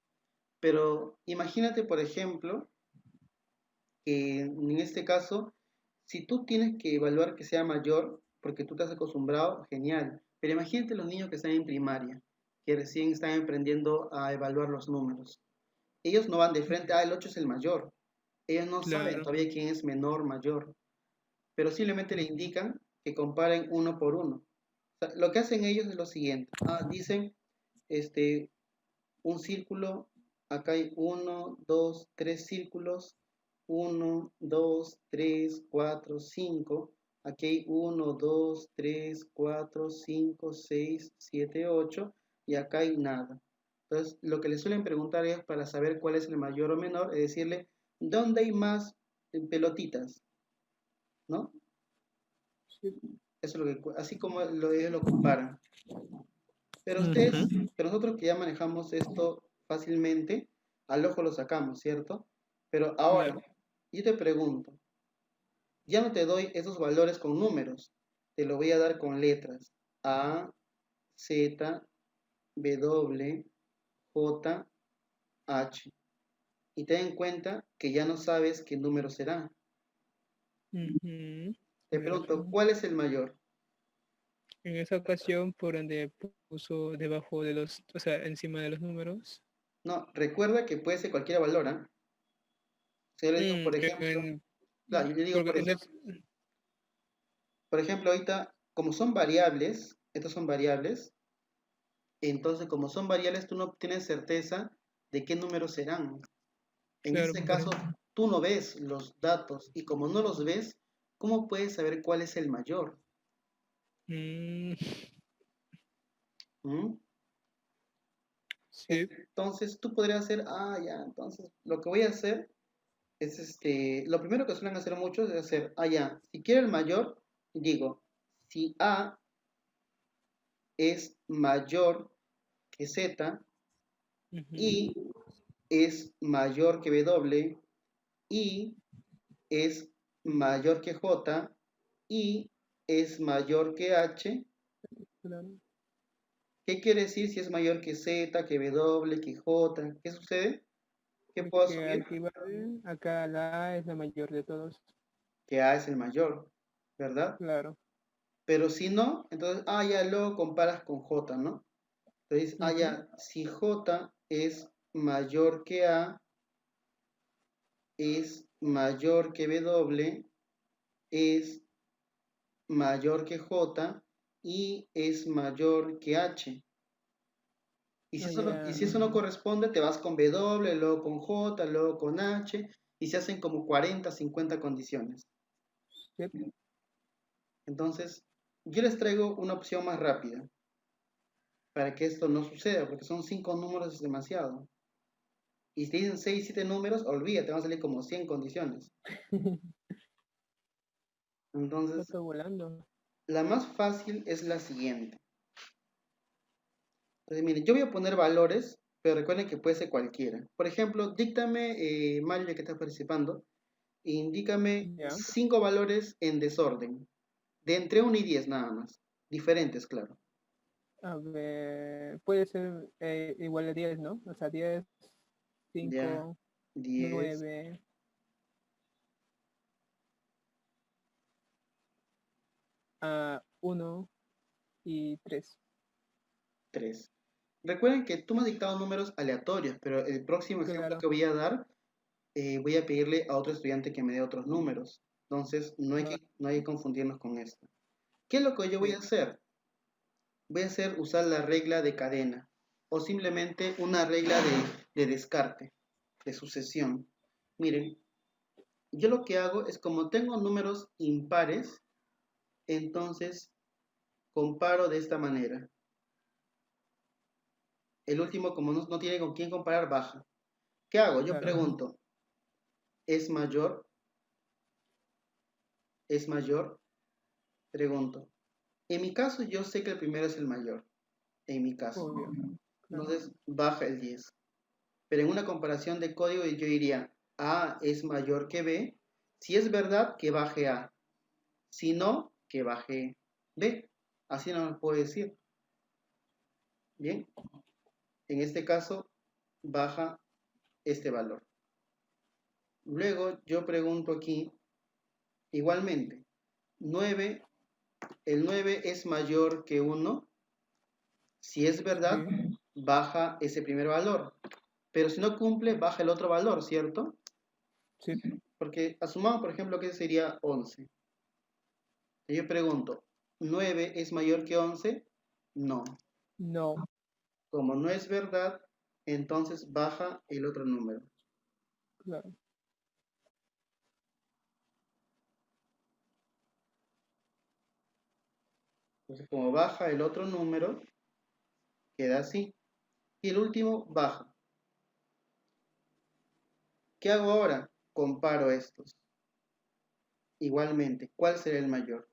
Pero imagínate, por ejemplo, que en este caso, si tú tienes que evaluar que sea mayor, porque tú te has acostumbrado, genial. Pero imagínate los niños que están en primaria, que recién están aprendiendo a evaluar los números. Ellos no van de frente, el 8 es el mayor. Ellos no saben Claro. todavía quién es menor, mayor, pero simplemente le indican que comparen uno por uno. O sea, lo que hacen ellos es lo siguiente. Dicen, este, un círculo, acá hay uno, dos, tres círculos, uno, dos, tres, cuatro, cinco, aquí hay uno, dos, tres, cuatro, cinco, seis, siete, ocho, y acá hay nada. Entonces, lo que le suelen preguntar es para saber cuál es el mayor o menor, es decirle, ¿dónde hay más pelotitas? ¿No? Sí. Eso es lo que, así como ellos lo comparan. Pero Ujú. pero nosotros que ya manejamos esto fácilmente, al ojo lo sacamos, ¿cierto? Pero ahora, Claro. yo te pregunto, ya no te doy esos valores con números, te lo voy a dar con letras. A, Z, W, J, H. y ten en cuenta que ya no sabes qué número será. Ujú, Te tiene pregunto, razón. ¿cuál es el mayor? En esa ocasión, por donde puso debajo de los, o sea, encima de los números. No, recuerda que puede ser cualquier valor, ¿ah? Si yo le digo, por ejemplo, En- claro, yo le digo, porque en por ejemplo, ahorita, como son variables, estos son variables, entonces como son variables, tú no tienes certeza de qué números serán. En claro, este por caso, eso. tú no ves los datos y como no los ves, ¿cómo puedes saber cuál es el mayor? Mm, ¿Mm? sí, Entonces, tú podrías hacer, ya, entonces, lo que voy a hacer es, lo primero que suelen hacer muchos es hacer, ya, si quiero el mayor, digo, si A es mayor que Z, ujú, y es mayor que W, y es mayor que J, y es mayor que H. claro. ¿Qué quiere decir si es mayor que Z, que W, que J? ¿Qué sucede? ¿Qué Es puedo que asumir? aquí vale, acá la A es la mayor de todos. Que A es el mayor, ¿verdad? Claro. Pero si no, entonces, ya luego comparas con J, ¿no? Entonces, Ujú. ya, si J es mayor que A, es mayor que W, es mayor que J y es mayor que H. Ah, Y ya. si eso no corresponde, te vas con W, luego con J, luego con H, y se hacen como 40, 50 condiciones. Yep. Entonces, yo les traigo una opción más rápida para que esto no suceda, porque son 5 números es demasiado. Y si te dicen 6, 7 números, olvídate, van a salir como 100 condiciones. Entonces, Está volando. la más fácil es la siguiente. Entonces, miren, yo voy a poner valores, pero recuerden que puede ser cualquiera. Por ejemplo, díctame, Mario, ya que estás participando, indícame Ya. 5 valores en desorden, de entre 1 y 10 nada más. Diferentes, claro. A ver, puede ser igual a 10, ¿no? O sea, 10, Ya, 5, 10, 9, 1 y 3. 3. Recuerden que tú me has dictado números aleatorios, pero el próximo ejemplo Claro. que voy a dar, voy a pedirle a otro estudiante que me dé otros números. Entonces, Va, no hay que confundirnos con esto. ¿Qué es lo que yo voy a sí. hacer? Voy a hacer usar la regla de cadena o simplemente una regla de descarte, de sucesión. Miren, yo lo que hago es como tengo números impares, entonces comparo de esta manera. El último, como no tiene con quién comparar, baja. ¿Qué hago? Yo Claro. pregunto, ¿es mayor? ¿Es mayor? Pregunto. En mi caso, yo sé que el primero es el mayor. En mi caso. Obvio. Claro. Entonces, baja el 10. Pero en una comparación de código, yo diría, A es mayor que B. Si es verdad, que baje A. Si no, que baje B. Así no lo puedo decir. Bien. En este caso, baja este valor. Luego, yo pregunto aquí, igualmente, 9, el 9 es mayor que 1. Si es verdad, Sí. baja ese primer valor. Pero si no cumple, baja el otro valor, ¿cierto? Sí. Porque asumamos, por ejemplo, que sería 11. Y yo pregunto, ¿9 es mayor que 11? No. No. Como no es verdad, entonces baja el otro número. Claro. Entonces, como baja el otro número, queda así. Y el último baja. ¿Qué hago ahora? Comparo estos. Igualmente, ¿cuál será el mayor?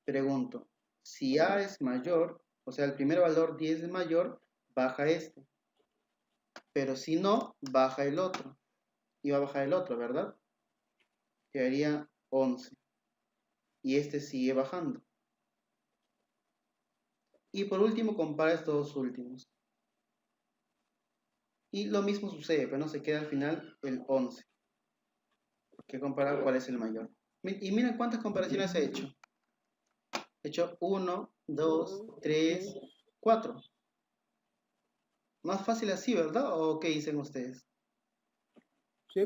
Pregunto, si A es mayor, o sea, el primer valor 10 es mayor, baja este. Pero si no, baja el otro. Y va a bajar el otro, ¿verdad? Quedaría 11. Y este sigue bajando. Y por último, compara estos dos últimos. Y lo mismo sucede, pero no se queda al final el 11. Hay que comparar cuál es el mayor. Y miren cuántas comparaciones he hecho. He hecho 1, 2, 3, 4. Más fácil así, ¿verdad? ¿O qué dicen ustedes? Sí.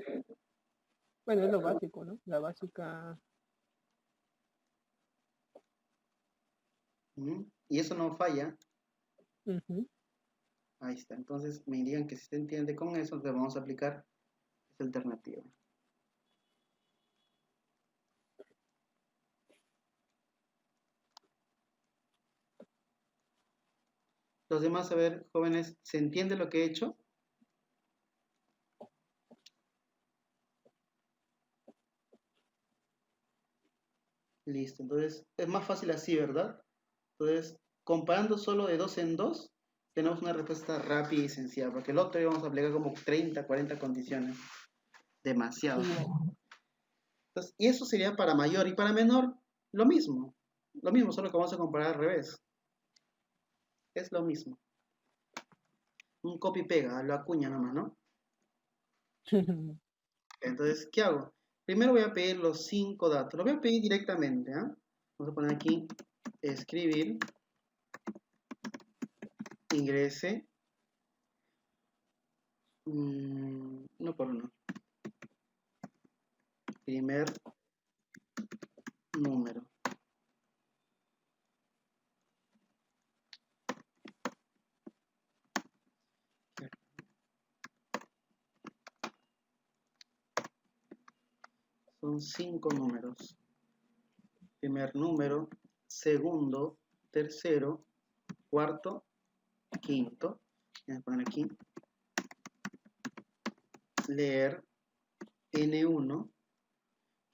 Bueno, es lo básico, ¿no? La básica. Y eso no falla. Uh-huh. Ahí está. Entonces me indican que si se entiende con eso, entonces vamos a aplicar esta alternativa. Los demás, a ver, jóvenes, ¿se entiende lo que he hecho? Listo. Entonces es más fácil así, ¿verdad? Entonces, comparando solo de 2 en 2, tenemos una respuesta rápida y sencilla, porque el otro íbamos a aplicar como 30, 40 condiciones. Demasiado. Sí. Entonces, y eso sería para mayor y para menor, lo mismo. Lo mismo, solo que vamos a comparar al revés. Es lo mismo. Un copy pega, lo acuña nomás, ¿no? Entonces, ¿qué hago? Primero voy a pedir los 5 datos. Los voy a pedir directamente, ¿ah? Vamos a poner aquí, escribir, ingrese, no por uno. Primer número. Son 5 números. Primer número, segundo, tercero, cuarto, quinto. Voy a poner aquí. Leer N1.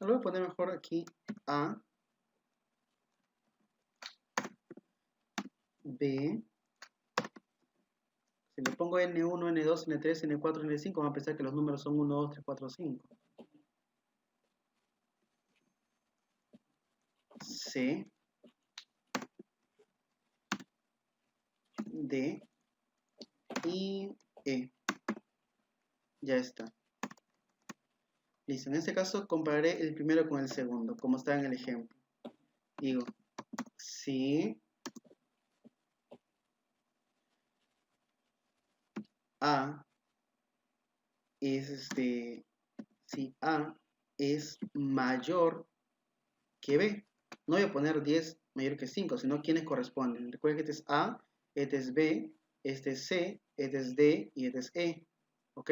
Lo voy a poner mejor aquí A, B. Si le pongo N1, N2, N3, N4, N5, van a pensar que los números son 1, 2, 3, 4, 5. C, D y E. Ya está. Listo. En este caso compararé el primero con el segundo, como está en el ejemplo. Digo, si A es si A es mayor que B. No voy a poner 10 mayor que 5, sino quienes corresponden. Recuerden que este es A, este es B, este es C, este es D y este es E. ¿Ok?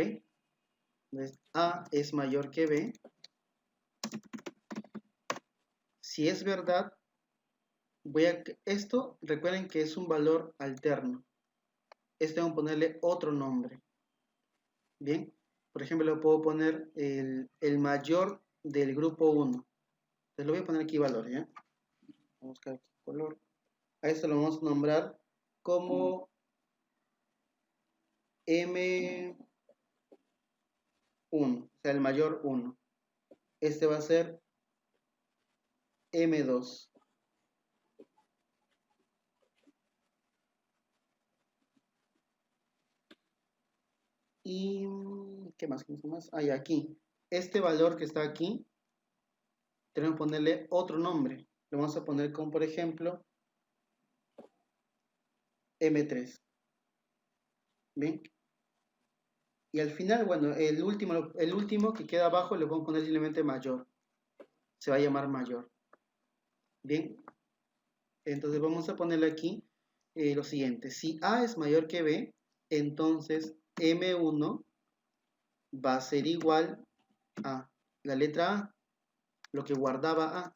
Entonces, A es mayor que B. Si es verdad, esto recuerden que es un valor alterno. Este vamos a ponerle otro nombre. Bien, por ejemplo, le puedo poner el mayor del grupo 1. Entonces lo voy a poner aquí valor, ¿ya? Vamos a buscar aquí color. A esto lo vamos a nombrar como M1, o sea, el mayor 1. Este va a ser M2. Y, ¿qué más? ¿Qué más? Ah, y aquí. Este valor que está aquí, tenemos que ponerle otro nombre. Lo vamos a poner como, por ejemplo, M3. ¿Bien? Y al final, bueno, el último que queda abajo le vamos a poner simplemente mayor. Se va a llamar mayor. Bien. Entonces vamos a ponerle aquí lo siguiente. Si A es mayor que B, entonces M1 va a ser igual a la letra A, lo que guardaba A.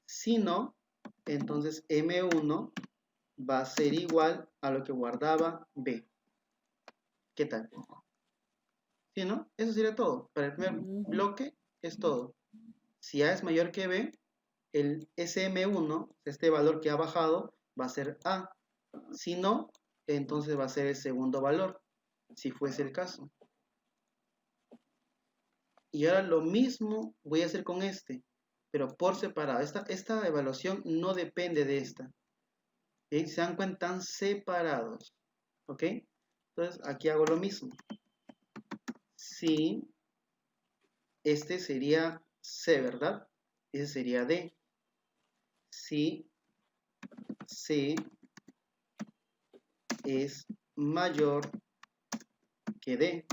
Si no, entonces M1 va a ser igual a lo que guardaba B. ¿Qué tal? ¿Sí, no? Eso sería todo. Para el primer bloque es todo. Si A es mayor que B, el SM1, este valor que ha bajado, va a ser A. Si no, entonces va a ser el segundo valor, si fuese el caso. Y ahora lo mismo voy a hacer con este, pero por separado. Esta evaluación no depende de esta. ¿Sí? Se dan cuenta, están separados. ¿Ok? Entonces aquí hago lo mismo. Si este sería C, ¿verdad? Ese sería D. Si C es mayor que D.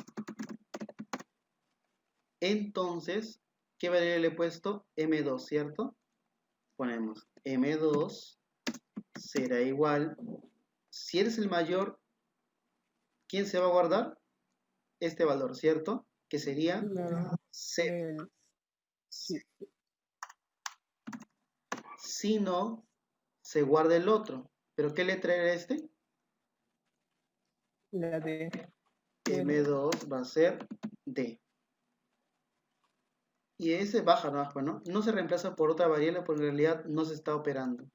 Entonces, ¿qué variable le he puesto? M2, ¿cierto? Ponemos M2 será igual. Si eres el mayor, ¿quién se va a guardar? Este valor, ¿cierto? Que sería C. Sí, Si no, se guarda el otro. ¿Pero qué letra era este? la de M2 va a ser D. Y ese baja nomás, pues, ¿no? No se reemplaza por otra variable porque en realidad no se está operando.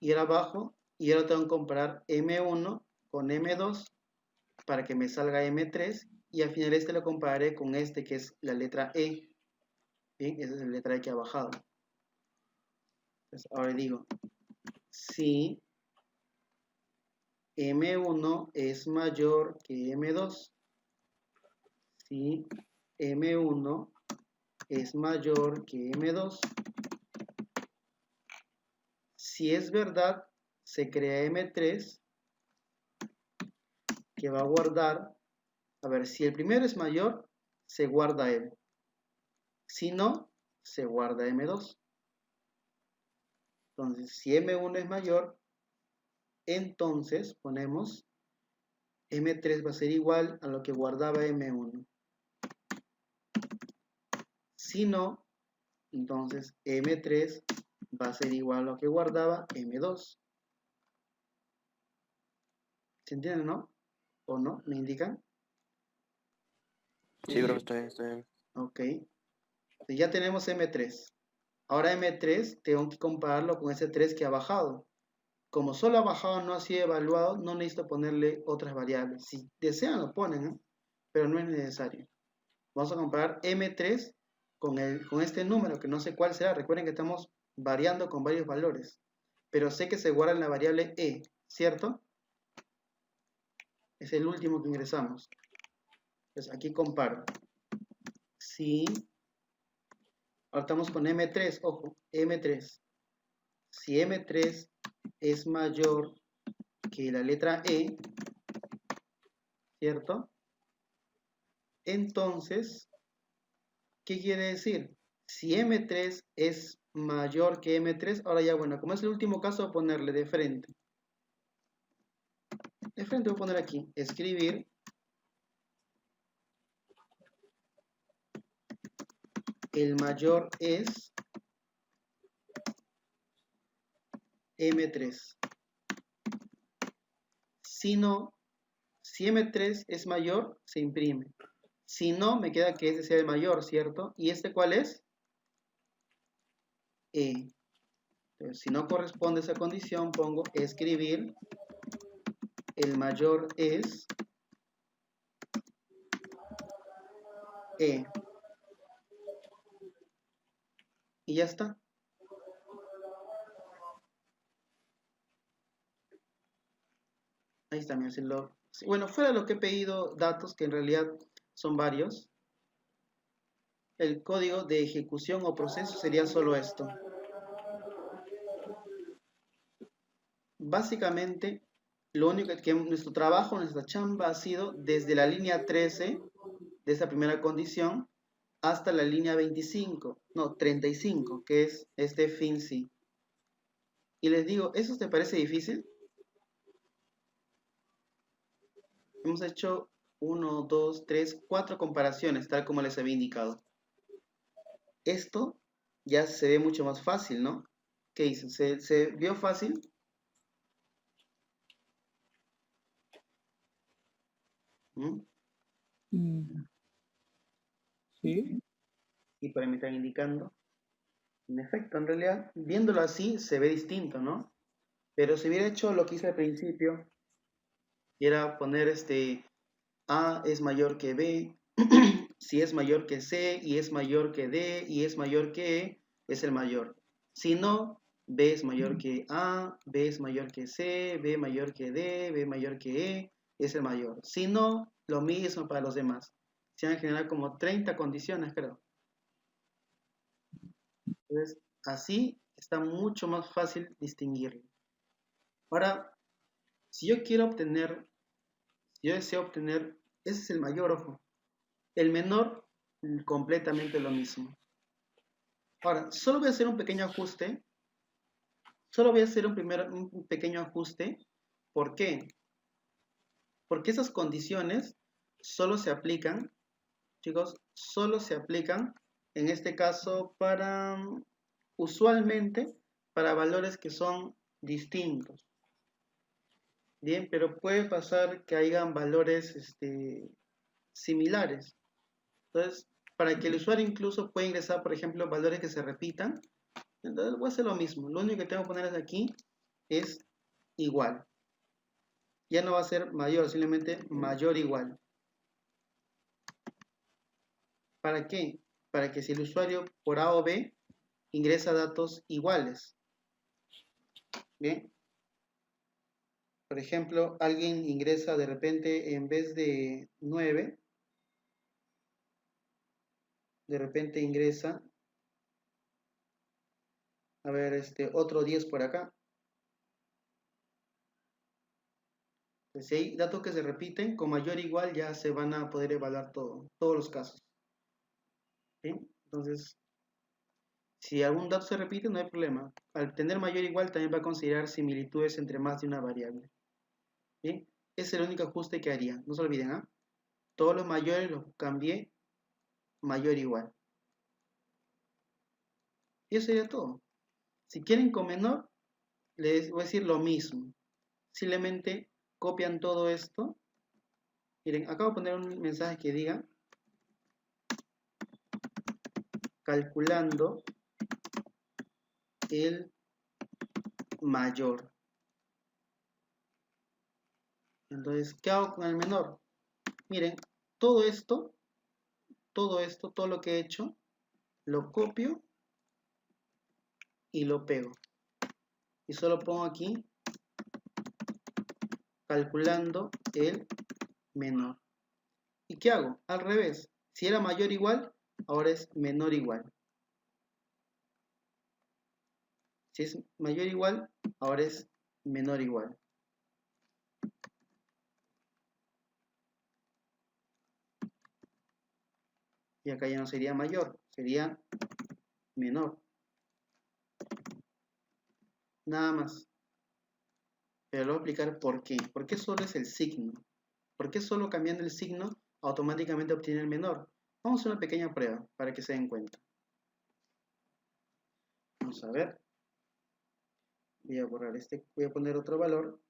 Y ahora bajo y ahora tengo que comparar M1 con M2 para que me salga M3 y al final este lo compararé con este que es la letra E. Bien, esa es la letra E que ha bajado. Entonces ahora digo, si M1 es mayor que M2, si M1 es mayor que M2, si es verdad, se crea M3 que va a guardar, a ver, si el primero es mayor, se guarda él. Si no, se guarda M2. Entonces, si M1 es mayor, entonces ponemos M3 va a ser igual a lo que guardaba M1. Si no, entonces M3 va a ser igual a lo que guardaba M2. ¿Se entiende, no? ¿O no? ¿Me indican? Sí, bro, está bien. Ok. Entonces ya tenemos M3. Ahora M3 tengo que compararlo con ese 3 que ha bajado. Como solo ha bajado, no ha sido evaluado, no necesito ponerle otras variables. Si desean lo ponen, ¿eh? Pero no es necesario. Vamos a comparar M3 con este número, que no sé cuál será. Recuerden que estamos variando con varios valores. Pero sé que se guarda en la variable E, ¿cierto? Es el último que ingresamos. Entonces aquí comparo. Si, ahora estamos con M3, ojo, M3. Si M3 es mayor que la letra E, ¿cierto? Entonces, ¿qué quiere decir? Si M3 es mayor que M3, ahora ya, bueno, como es el último caso, voy a ponerle de frente. De frente voy a poner aquí, escribir el mayor es M3. Si no, si M3 es mayor, se imprime. Si no, me queda que ese sea el mayor, ¿cierto? ¿Y este cuál es? E. Entonces, si no corresponde a esa condición, pongo escribir el mayor es E. Y ya está. Ahí está, mi hacerlo. Bueno, fuera de lo que he pedido datos, que en realidad son varios, el código de ejecución o proceso sería solo esto. Básicamente, lo único que nuestro trabajo, nuestra chamba ha sido desde la línea 13 de esa primera condición hasta la línea 25, no, 35, que es este fin sí. Y les digo, ¿eso te parece difícil? Hemos hecho 1, 2, 3, 4 comparaciones, tal como les había indicado. Esto ya se ve mucho más fácil, ¿no? ¿Qué dicen? ¿Se vio fácil? ¿Mm? Sí. Y por ahí me están indicando. En efecto, en realidad, viéndolo así, se ve distinto, ¿no? Pero si hubiera hecho lo que hice al principio, y era poner A es mayor que B, si es mayor que C, y es mayor que D, y es mayor que E, es el mayor. Si no, B es mayor que A, B es mayor que C, B mayor que D, B mayor que E, es el mayor. Si no, lo mismo para los demás. Se van a generar como 30 condiciones, creo. Entonces, así está mucho más fácil distinguirlo. Ahora, si yo quiero obtener, si yo deseo obtener, ese es el mayor, ojo. El menor, completamente lo mismo. Ahora, solo voy a hacer un pequeño ajuste. Solo voy a hacer un pequeño ajuste. ¿Por qué? Porque esas condiciones solo se aplican, chicos, solo se aplican, en este caso, usualmente, para valores que son distintos. Bien, pero puede pasar que hayan valores similares. Entonces, para que el usuario incluso pueda ingresar, por ejemplo, valores que se repitan, entonces voy a hacer lo mismo. Lo único que tengo que poner aquí es igual. Ya no va a ser mayor, simplemente mayor igual. ¿Para qué? Para que si el usuario por A o B ingresa datos iguales. Bien. Por ejemplo, alguien ingresa de repente en vez de 9, de repente ingresa, a ver, otro 10 por acá. Entonces, si hay datos que se repiten, con mayor o igual ya se van a poder evaluar todos los casos. ¿Bien? Entonces, si algún dato se repite, no hay problema. Al tener mayor o igual, también va a considerar similitudes entre más de una variable. ¿Bien? Ese es el único ajuste que haría. No se olviden, ¿ah? Todos los mayores los cambié mayor o igual. Y eso sería todo. Si quieren con menor, les voy a decir lo mismo. Simplemente copian todo esto. Miren, acabo de poner un mensaje que diga calculando el mayor. Entonces, ¿qué hago con el menor? Miren, todo esto, todo lo que he hecho, lo copio y lo pego. Y solo pongo aquí calculando el menor. ¿Y qué hago? Al revés. Si era mayor o igual, ahora es menor o igual. Si es mayor o igual, ahora es menor o igual. Y acá ya no sería mayor, sería menor. Nada más. Pero lo voy a explicar por qué. ¿Por qué solo es el signo? ¿Por qué solo cambiando el signo automáticamente obtiene el menor? Vamos a hacer una pequeña prueba para que se den cuenta. Vamos a ver. Voy a borrar voy a poner otro valor.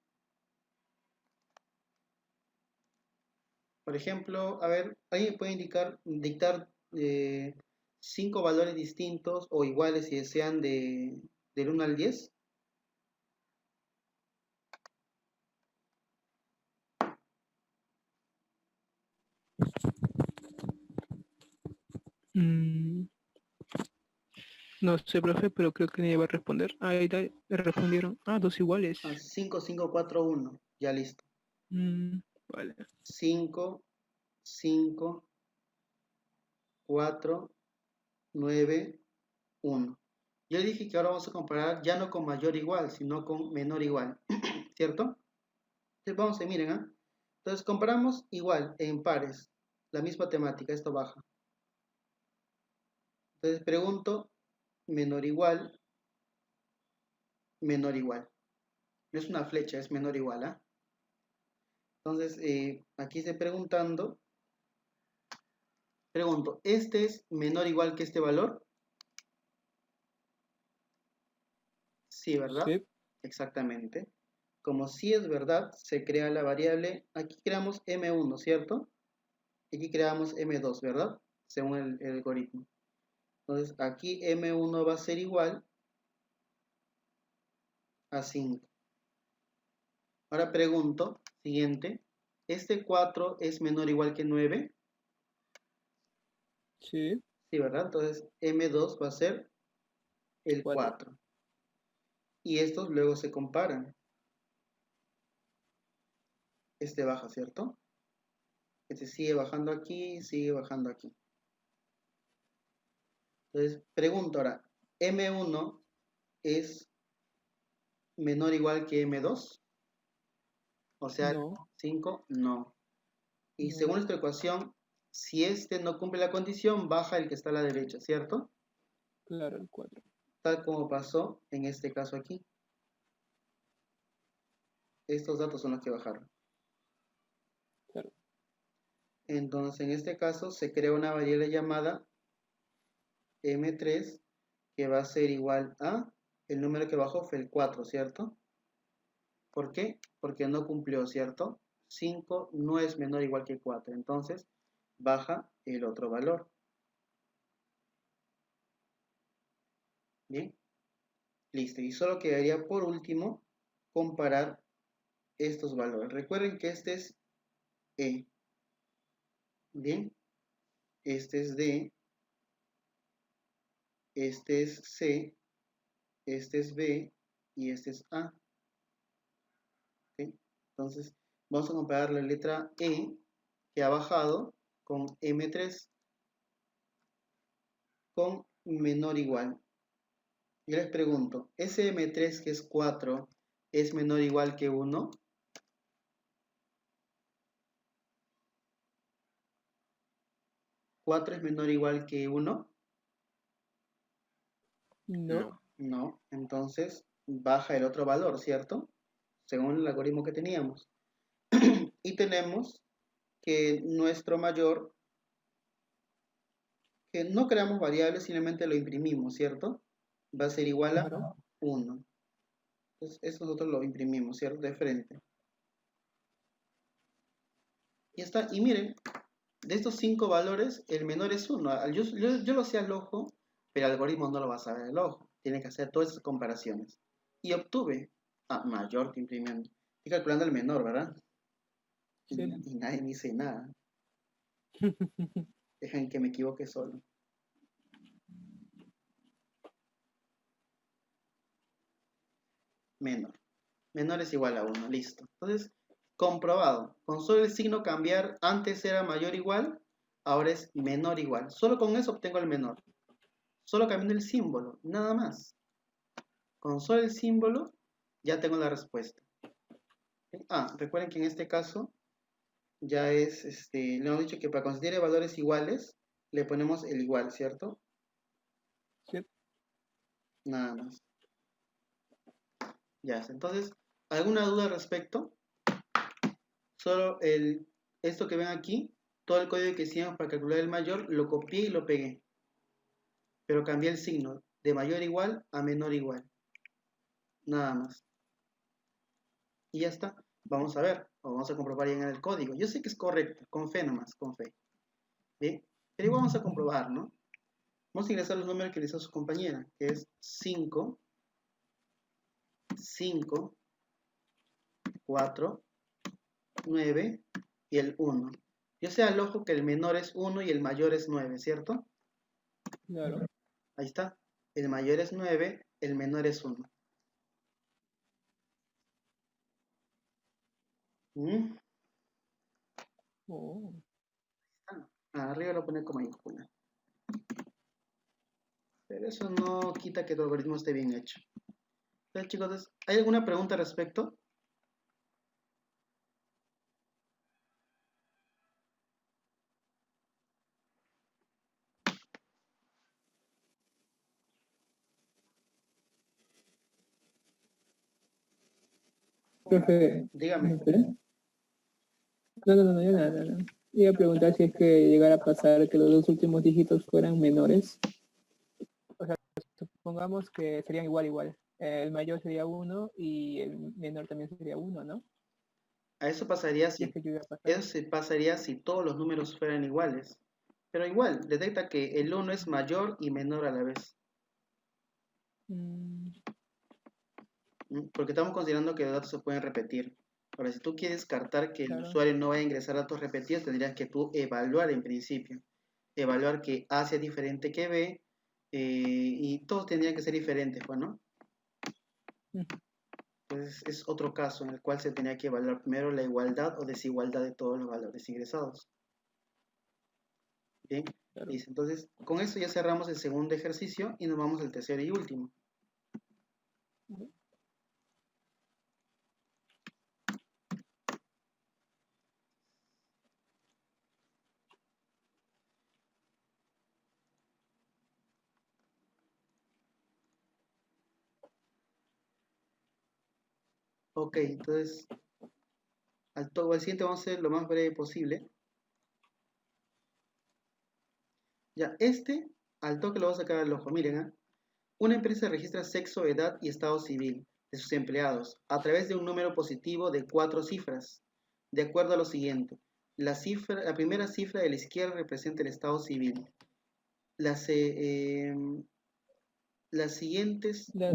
Por ejemplo, a ver, alguien puede dictar 5 valores distintos o iguales si desean del 1 al 10. No sé, profe, pero creo que nadie va a responder. Ahí le respondieron. Ah, dos iguales. 5, 5, 4, 1. Ya listo. Vale. 5, 5, 4, 9, 1. Yo dije que ahora vamos a comparar ya no con mayor igual, sino con menor igual. ¿Cierto? Entonces vamos a miren, ¿ah? Entonces comparamos igual en pares. La misma temática, esto baja. Entonces pregunto menor igual, menor igual. No es una flecha, es menor igual, ¿ah? Entonces aquí estoy pregunto, ¿este es menor igual que este valor? Sí, ¿verdad? Sí. Exactamente. Como sí es verdad, se crea la variable, aquí creamos M1, ¿cierto? Aquí creamos M2, ¿verdad? Según el algoritmo. Entonces aquí M1 va a ser igual a 5. Ahora pregunto, siguiente, ¿este 4 es menor o igual que 9? Sí. Sí, ¿verdad? Entonces M2 va a ser el 4. 4. y estos luego se comparan. Este baja, ¿cierto? Este sigue bajando aquí, sigue bajando aquí. Entonces, pregunto ahora, M1 es menor o igual que M2, o sea, No, 5, no. Y no, según esta ecuación, si este no cumple la condición, baja el que está a la derecha, ¿cierto? claro, el 4. Tal como pasó en este caso aquí. Estos datos son los que bajaron. Claro. Entonces, en este caso, se crea una variable llamada M3, que va a ser igual a, el número que bajó fue el 4, ¿cierto? ¿Por qué? Porque no cumplió, ¿cierto? 5 no es menor o igual que 4, entonces baja el otro valor. Bien, listo. Y solo quedaría por último comparar estos valores. Recuerden que este es E. Bien, este es D, este es C, este es B y este es A. ¿Ok? Entonces, vamos a comparar la letra E que ha bajado con M3 con menor o igual. Yo les pregunto, ¿ese M3 que es 4 es menor o igual que 1? ¿4 es menor o igual que 1? No, No. No, entonces baja el otro valor, ¿cierto? Según el algoritmo que teníamos. Y tenemos que nuestro mayor, que no creamos variables, simplemente lo imprimimos, ¿cierto? Va a ser igual a claro. 1. Entonces, eso nosotros lo imprimimos, ¿cierto? De frente. Y está, y miren, de estos 5 valores, el menor es 1. Yo lo sé al ojo, pero el algoritmo no lo va a saber al ojo. Tiene que hacer todas esas comparaciones. Y obtuve mayor que imprimiendo. Estoy calculando el menor, ¿verdad? Sí. Y nadie me dice nada. Dejen que me equivoque solo. Menor. Menor es igual a 1, listo. Entonces, comprobado. Con solo el signo cambiar, antes era mayor o igual, ahora es menor o igual. Solo con eso obtengo el menor. Solo cambiando el símbolo, nada más. Con solo el símbolo ya tengo la respuesta. Recuerden que en este caso ya es, le hemos dicho que para considerar valores iguales, le ponemos el igual, ¿cierto? Sí. Nada más. Ya está. Entonces, ¿alguna duda al respecto? Solo esto que ven aquí, todo el código que hicimos para calcular el mayor, lo copié y lo pegué. Pero cambié el signo de mayor igual a menor igual. Nada más. Y ya está. Vamos a ver, o vamos a comprobar ya en el código. Yo sé que es correcto, con fe nomás, con fe. ¿Bien? Pero igual vamos a comprobar, ¿no? Vamos a ingresar los números que le hizo su compañera, que es 5, 5, 4, 9 y el 1. Yo sé al ojo que el menor es 1 y el mayor es 9, ¿cierto? Claro. Ahí está. El mayor es 9, el menor es 1. ¿Mm? Oh. Arriba lo pone como mayúscula. Pero eso no quita que tu algoritmo esté bien hecho. Entonces, chicos, ¿hay alguna pregunta al respecto? Profe, ¿me Dígame. espera? No, yo nada. Iba a preguntar si es que llegara a pasar que los dos últimos dígitos fueran menores. O sea, supongamos que serían igual. El mayor sería 1 y el menor también sería 1, ¿no? A eso pasaría Si es si, que llega a pasar. eso se pasaría si todos los números fueran iguales. Pero igual, detecta que el 1 es mayor y menor a la vez. Mm, Porque estamos considerando que los datos se pueden repetir. Ahora, si tú quieres descartar que el claro. usuario no vaya a ingresar datos repetidos, tendrías que tú evaluar en principio. Evaluar que A sea diferente que B y todos tendrían que ser diferentes, pues, ¿no? Entonces es otro caso en el cual se tenía que evaluar primero la igualdad o desigualdad de todos los valores ingresados. Bien, Claro. listo. Entonces con eso ya cerramos el segundo ejercicio y nos vamos al tercero y último. Ok, entonces al siguiente vamos a hacer lo más breve posible. Ya, al toque lo voy a sacar al ojo. Miren, ¿ah? Una empresa registra sexo, edad y estado civil de sus empleados a través de un número positivo de 4 cifras, de acuerdo a lo siguiente. La primera cifra de la izquierda representa el estado civil. Las, las siguientes Las,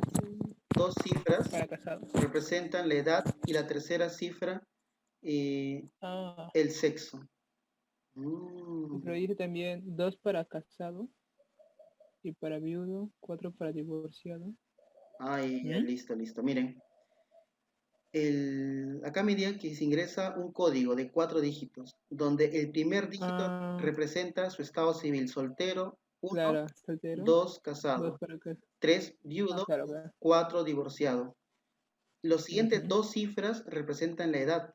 dos cifras para casados. representan la edad y la tercera cifra el sexo. Pero dice también 2 para casado y para viudo, 4 para divorciado. Ya, listo. Miren, acá me digan que se ingresa un código de 4 dígitos, donde el primer dígito representa su estado civil: soltero, 1, claro, soltero, 2, casado, 3, viudo, claro. 4, divorciado. Los siguientes dos cifras representan la edad.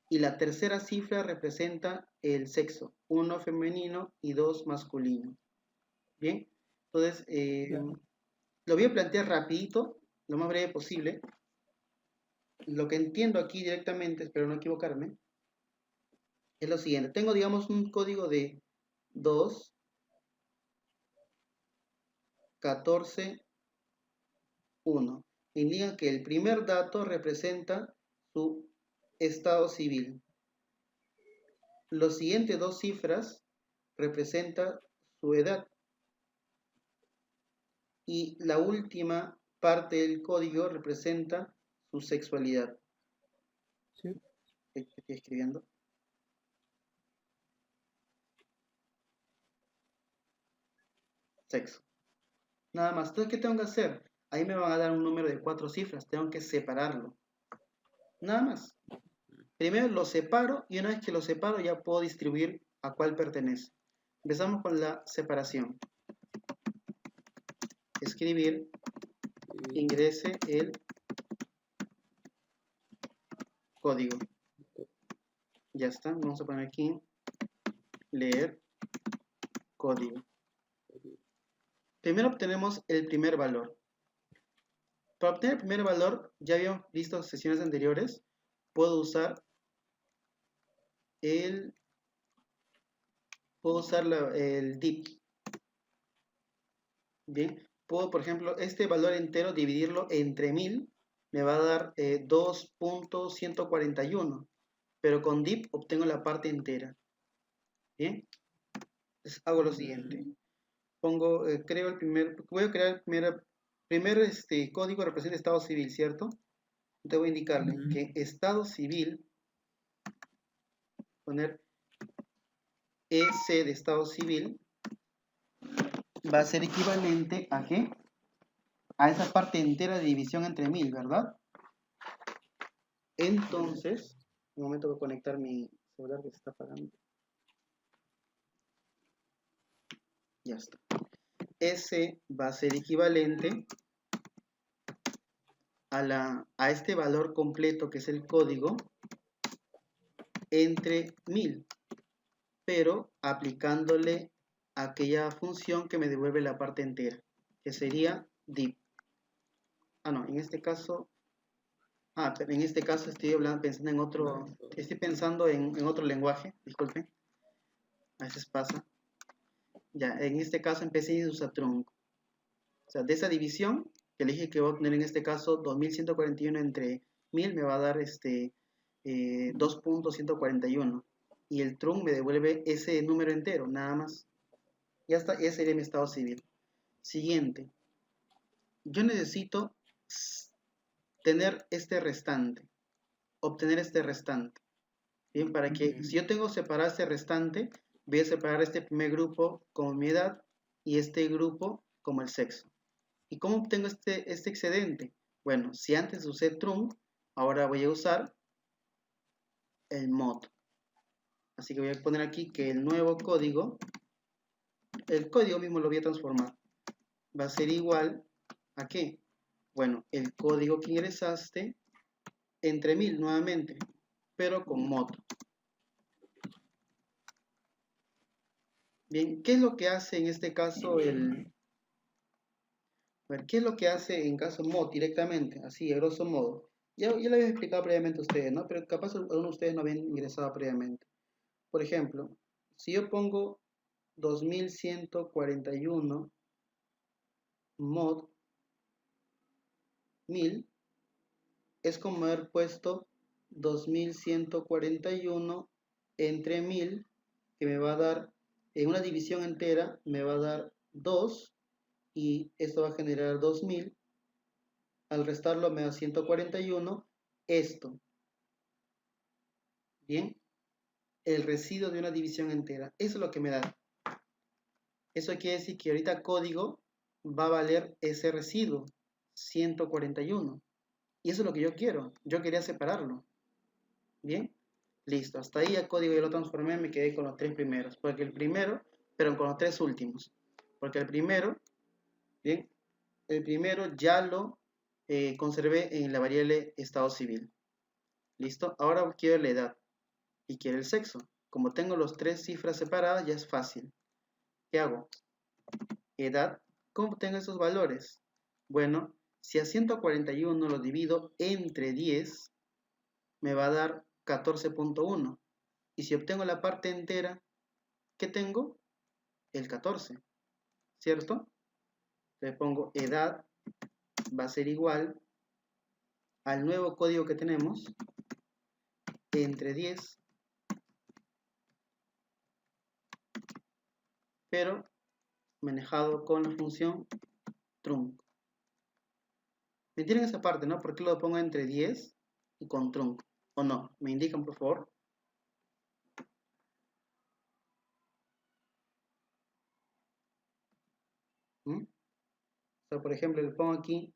Y la tercera cifra representa el sexo: 1 femenino y 2 masculino. Bien, entonces lo voy a plantear rapidito, lo más breve posible. Lo que entiendo aquí directamente, espero no equivocarme, es lo siguiente. Tengo, digamos, un código de 2, 14, 1. Indica que el primer dato representa su estado civil. Los siguientes dos cifras representan su edad. Y la última parte del código representa su sexualidad. Sí. Estoy escribiendo. Sexo. Nada más. Entonces, ¿qué tengo que hacer? Ahí me van a dar un número de 4 cifras. Tengo que separarlo. Nada más. Primero lo separo y una vez que lo separo ya puedo distribuir a cuál pertenece. Empezamos con la separación. Escribir. Ingrese el código. Ya está. Vamos a poner aquí. Leer código. Primero obtenemos el primer valor. Para obtener el primer valor, ya habíamos visto en sesiones anteriores, puedo usar el div. Bien, puedo, por ejemplo, este valor entero dividirlo entre 1000, me va a dar 2.141, pero con div obtengo la parte entera. Bien, entonces hago lo siguiente. Creo voy a crear el primer código representa estado civil, ¿cierto? Te voy a indicarle que estado civil, poner EC de estado civil, va a ser equivalente ¿a qué? A esa parte entera de división entre 1000, ¿verdad? Entonces, un momento voy a conectar mi celular que se está apagando. Ya está. S va a ser equivalente a este valor completo que es el código entre 1000, pero aplicándole aquella función que me devuelve la parte entera, que sería div. No, en este caso, pero en este caso estoy pensando en otro, estoy pensando en otro lenguaje, disculpe, a veces pasa. Ya, en este caso empecé a usar trunc. O sea, de esa división, que le dije que voy a obtener en este caso 2141 entre 1000, me va a dar 2.141. Y el trunc me devuelve ese número entero, nada más. Ya está, ese sería mi estado civil. Siguiente. Yo necesito tener este restante, obtener este restante. Bien, para que, si yo tengo separado este restante, voy a separar este primer grupo como mi edad y este grupo como el sexo. ¿Y cómo obtengo este excedente? Bueno, si antes usé trunc, ahora voy a usar el mod. Así que voy a poner aquí que el nuevo código, el código mismo lo voy a transformar. Va a ser igual a ¿qué? Bueno, el código que ingresaste entre 1000 nuevamente, pero con mod. Bien, ¿qué es lo que hace en este caso A ver, ¿qué es lo que hace en caso mod directamente? Así, a grosso modo. Ya lo había explicado previamente a ustedes, ¿no? Pero capaz algunos de ustedes no habían ingresado previamente. Por ejemplo, si yo pongo 2141 mod 1000, es como haber puesto 2141 entre 1000, que me va a dar, en una división entera, me va a dar 2, y esto va a generar 2000. Al restarlo me da 141. Esto, bien, el residuo de una división entera. Eso es lo que me da. Eso quiere decir que ahorita código va a valer ese residuo, 141. Y eso es lo que yo quiero. Yo quería separarlo. Bien, listo. Hasta ahí el código yo lo transformé, me quedé con los tres primeros. Porque el primero, pero con los tres últimos. Porque el primero, bien, el primero ya lo conservé en la variable estado civil. Listo. Ahora quiero la edad y quiero el sexo. Como tengo los tres cifras separadas, ya es fácil. ¿Qué hago? Edad. ¿Cómo tengo esos valores? Bueno, si a 141 lo divido entre 10, me va a dar 14.1. Y si obtengo la parte entera, ¿qué tengo? El 14, ¿cierto? Le pongo edad, va a ser igual al nuevo código que tenemos, entre 10, pero manejado con la función trunc. Me entienden esa parte, ¿no? ¿Por qué lo pongo entre 10 y con trunc? ¿O no? ¿Me indican, por favor? ¿Mm? O sea, por ejemplo, le pongo aquí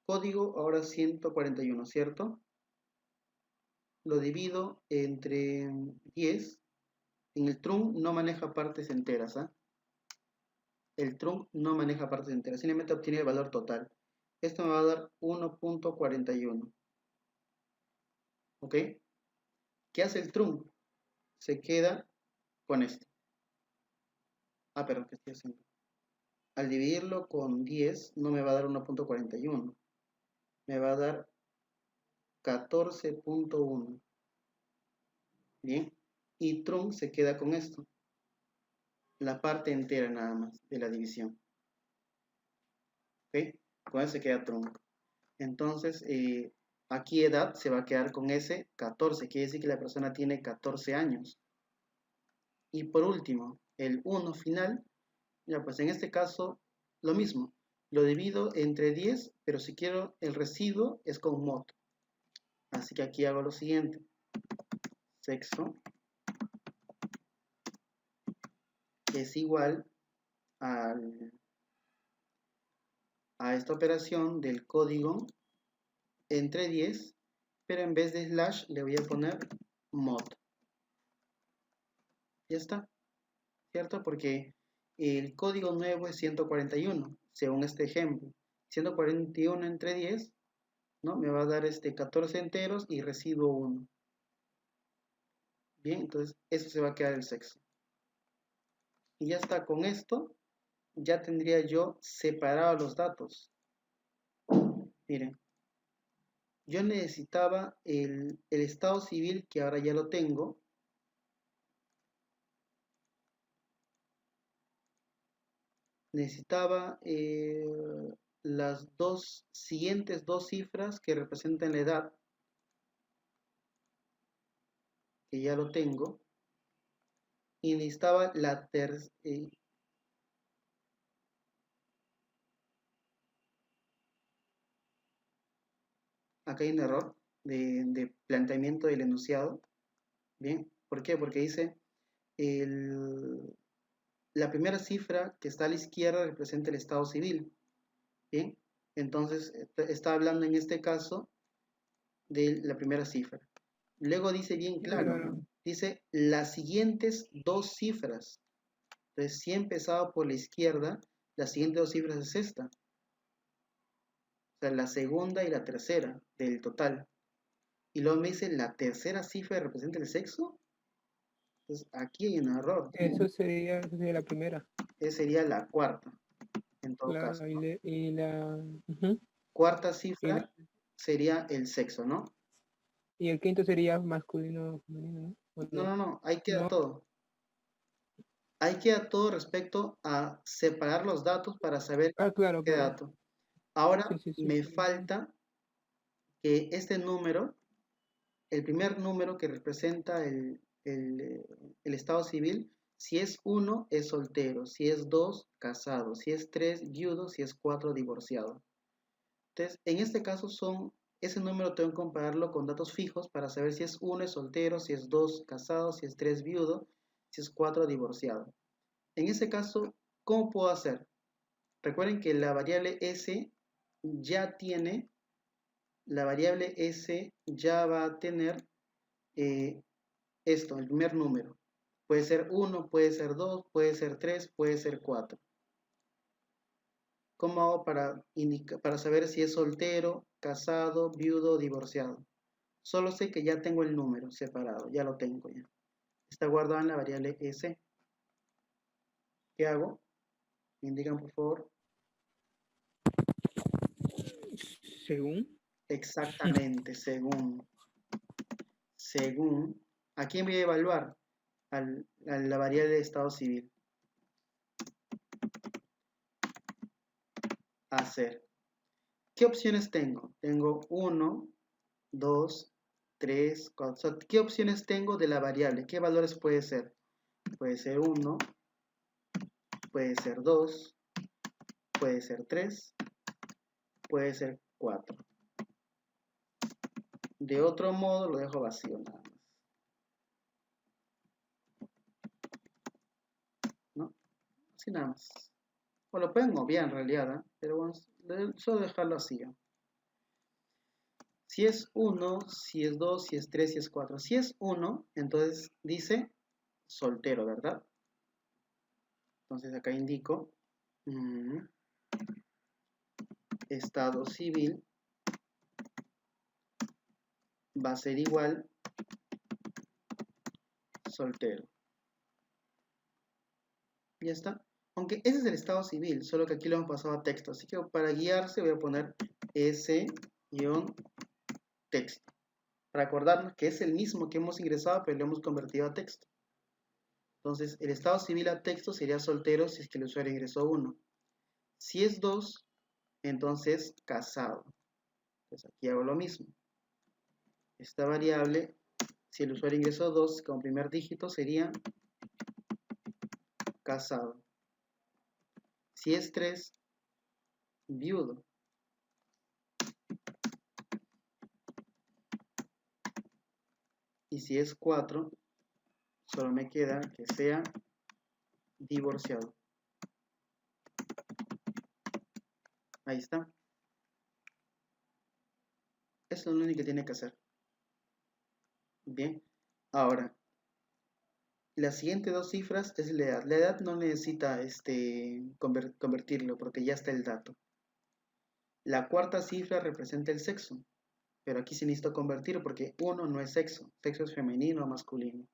código ahora 141, ¿cierto? Lo divido entre 10. En el trunc no maneja partes enteras, ¿ah? El trunc no maneja partes enteras, simplemente obtiene el valor total. Esto me va a dar 1.41. ¿Ok? ¿Qué hace el trunc? Se queda con esto. Ah, perdón, ¿qué estoy haciendo? Al dividirlo con 10 no me va a dar 1.41. Me va a dar 14.1. Bien. Y trunc se queda con esto. La parte entera nada más de la división. ¿Ok? Con eso se queda trunc. Entonces, aquí edad se va a quedar con ese 14. Quiere decir que la persona tiene 14 años. Y por último, el 1 final, ya pues en este caso lo mismo. Lo divido entre 10, pero si quiero el residuo es con mod. Así que aquí hago lo siguiente. Sexo es igual a esta operación del código entre 10, pero en vez de slash le voy a poner mod. Ya está, ¿cierto? Porque el código nuevo es 141, según este ejemplo. 141 entre 10, ¿no? Me va a dar 14 enteros y residuo 1. Bien, entonces eso se va a quedar el sexo. Y ya está, con esto ya tendría yo separado los datos. Miren, yo necesitaba el estado civil, que ahora ya lo tengo. Necesitaba las siguientes dos cifras que representan la edad, que ya lo tengo. Y necesitaba la tercera. Acá hay un error de planteamiento del enunciado. Bien, ¿por qué? Porque dice la primera cifra que está a la izquierda representa el estado civil. Bien, entonces está hablando en este caso de la primera cifra. Luego dice bien claro, Claro. dice las siguientes dos cifras. Entonces, si he empezado por la izquierda, las siguientes dos cifras es esta. O sea, la segunda y la tercera del total. Y luego me dice la tercera cifra representa el sexo. Entonces, aquí hay un error. Eso sería la primera. Esa sería la cuarta, en todo caso, Claro, y, ¿no? ujú, Cuarta y, cifra sería el sexo, ¿no? y el quinto sería masculino, femenino, ¿no? ¿O No, no? no, no, ahí queda No, todo. Ahí queda todo respecto a separar los datos para saber claro, qué claro. dato. Sí, Ahora sí, sí. me falta que este número, el primer número que representa el estado civil, si es uno es soltero, si es dos casado, si es tres viudo, si es cuatro divorciado. Entonces, en este caso ese número tengo que compararlo con datos fijos para saber si es uno es soltero, si es dos casado, si es tres viudo, si es cuatro divorciado. En ese caso, ¿cómo puedo hacer? Recuerden que la variable S ya tiene, la variable S ya va a tener eh, esto, el primer número. Puede ser uno, puede ser 2, puede ser 3, puede ser 4. ¿Cómo hago para saber si es soltero, casado, viudo o divorciado? Solo sé que ya tengo el número separado, ya lo tengo ya. Está guardado en la variable S. ¿Qué hago? Me indican por favor. Según. Exactamente, según, ¿a quién voy a evaluar? A la variable de estado civil. Hacer. ¿Qué opciones tengo? Tengo 1, 2, 3, 4. O sea, ¿qué opciones tengo de la variable? ¿Qué valores puede ser? Puede ser 1, puede ser 2, puede ser 3, puede ser 4. De otro modo lo dejo vacío nada más, ¿no? Así nada más. O lo pueden obviar en realidad, ¿eh? Pero bueno, solo dejarlo así. ¿Eh? Si es 1, si es 2, si es 3, si es 4. Si es 1, entonces dice soltero, ¿verdad? Entonces acá indico estado civil va a ser igual soltero. Ya está. Aunque ese es el estado civil, solo que aquí lo hemos pasado a texto. Así que para guiarse voy a poner S-texto. Para acordarnos que es el mismo que hemos ingresado, pero lo hemos convertido a texto. Entonces, el estado civil a texto sería soltero si es que el usuario ingresó 1. Si es 2, entonces casado. Entonces aquí hago lo mismo. Esta variable, si el usuario ingresó 2 como primer dígito, sería casado. Si es 3, viudo. Y si es 4, solo me queda que sea divorciado. Ahí está. Eso es lo único que tiene que hacer. Bien. Ahora, las siguientes dos cifras es la edad. La edad no necesita convertirlo porque ya está el dato. La cuarta cifra representa el sexo, pero aquí se necesita convertir porque uno no es sexo. Sexo es femenino o masculino.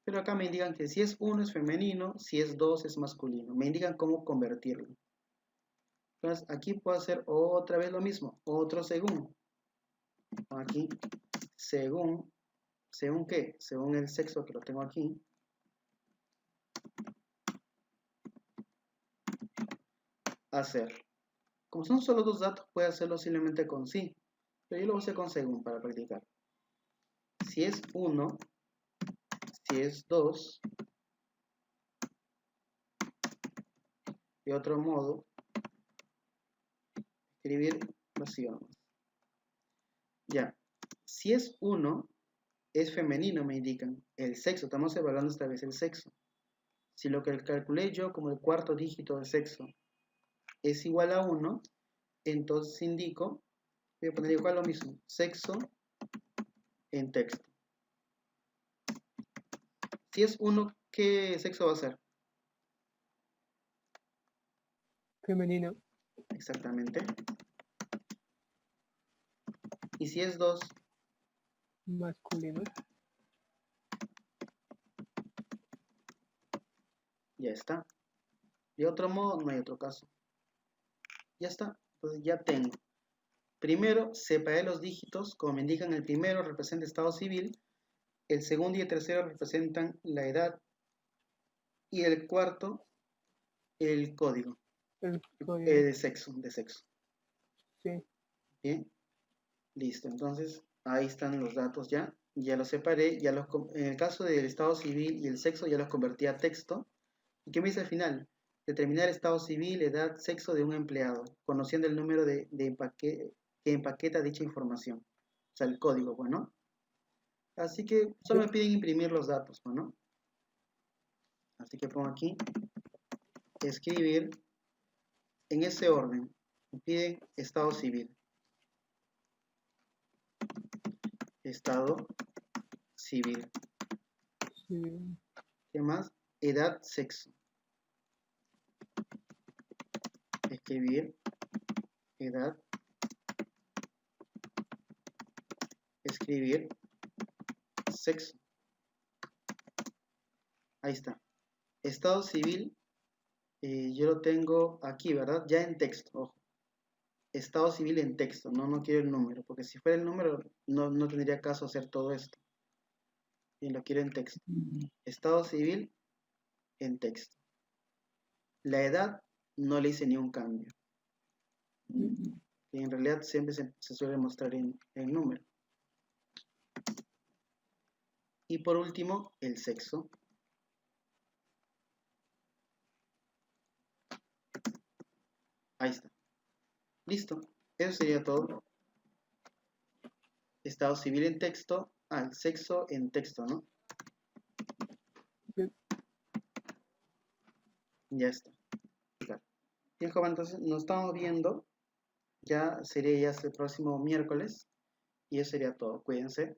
Pero acá me indican que si es uno es femenino, si es dos es masculino. Me indican cómo convertirlo. Entonces aquí puedo hacer otra vez lo mismo. Otro según. Aquí, según, ¿según qué? Según el sexo que lo tengo aquí. Hacer. Como son solo dos datos, puede hacerlo simplemente con sí. Pero yo lo voy a hacer con según para practicar. Si es 1, si es 2, de otro modo, escribir vacío. Ya. Si es 1, es femenino, me indican. El sexo, estamos evaluando esta vez el sexo. Si lo que calculé yo como el cuarto dígito de sexo es igual a 1, entonces indico, voy a poner igual lo mismo, sexo en texto. Si es 1, ¿qué sexo va a ser? Femenino. Exactamente. Y si es 2, Masculino. ya está. De otro modo, no hay otro caso. Ya está. Entonces ya tengo. Primero, separé los dígitos. Como me indican, el primero representa estado civil, el segundo y el tercero representan la edad, y el cuarto, el código El código. de sexo, Sí. Bien, listo. Entonces, ahí están los datos ya. Ya los separé. En el caso del estado civil y el sexo, ya los convertí a texto. ¿Y qué me dice al final? Determinar estado civil, edad, sexo de un empleado, conociendo el número que empaqueta dicha información. O sea, el código, bueno. Así que solo me piden imprimir los datos, bueno. Así que pongo aquí, escribir, en ese orden. Me piden estado civil. Estado civil. Sí. ¿Qué más? Edad, sexo. Escribir, edad, escribir, sexo. Ahí está. Estado civil, yo lo tengo aquí, ¿verdad? Ya en texto, ojo. Estado civil en texto, no quiero el número, porque si fuera el número no tendría caso hacer todo esto. Y lo quiero en texto. Estado civil en texto. La edad no le hice ni un cambio. Y en realidad siempre se suele mostrar en número. Y por último, el sexo. Ahí está. Listo. Eso sería todo. Estado civil en texto. El sexo en texto, ¿no? Ya está. Bien, joven, entonces nos estamos viendo. Ya sería ya el próximo miércoles. Y eso sería todo. Cuídense.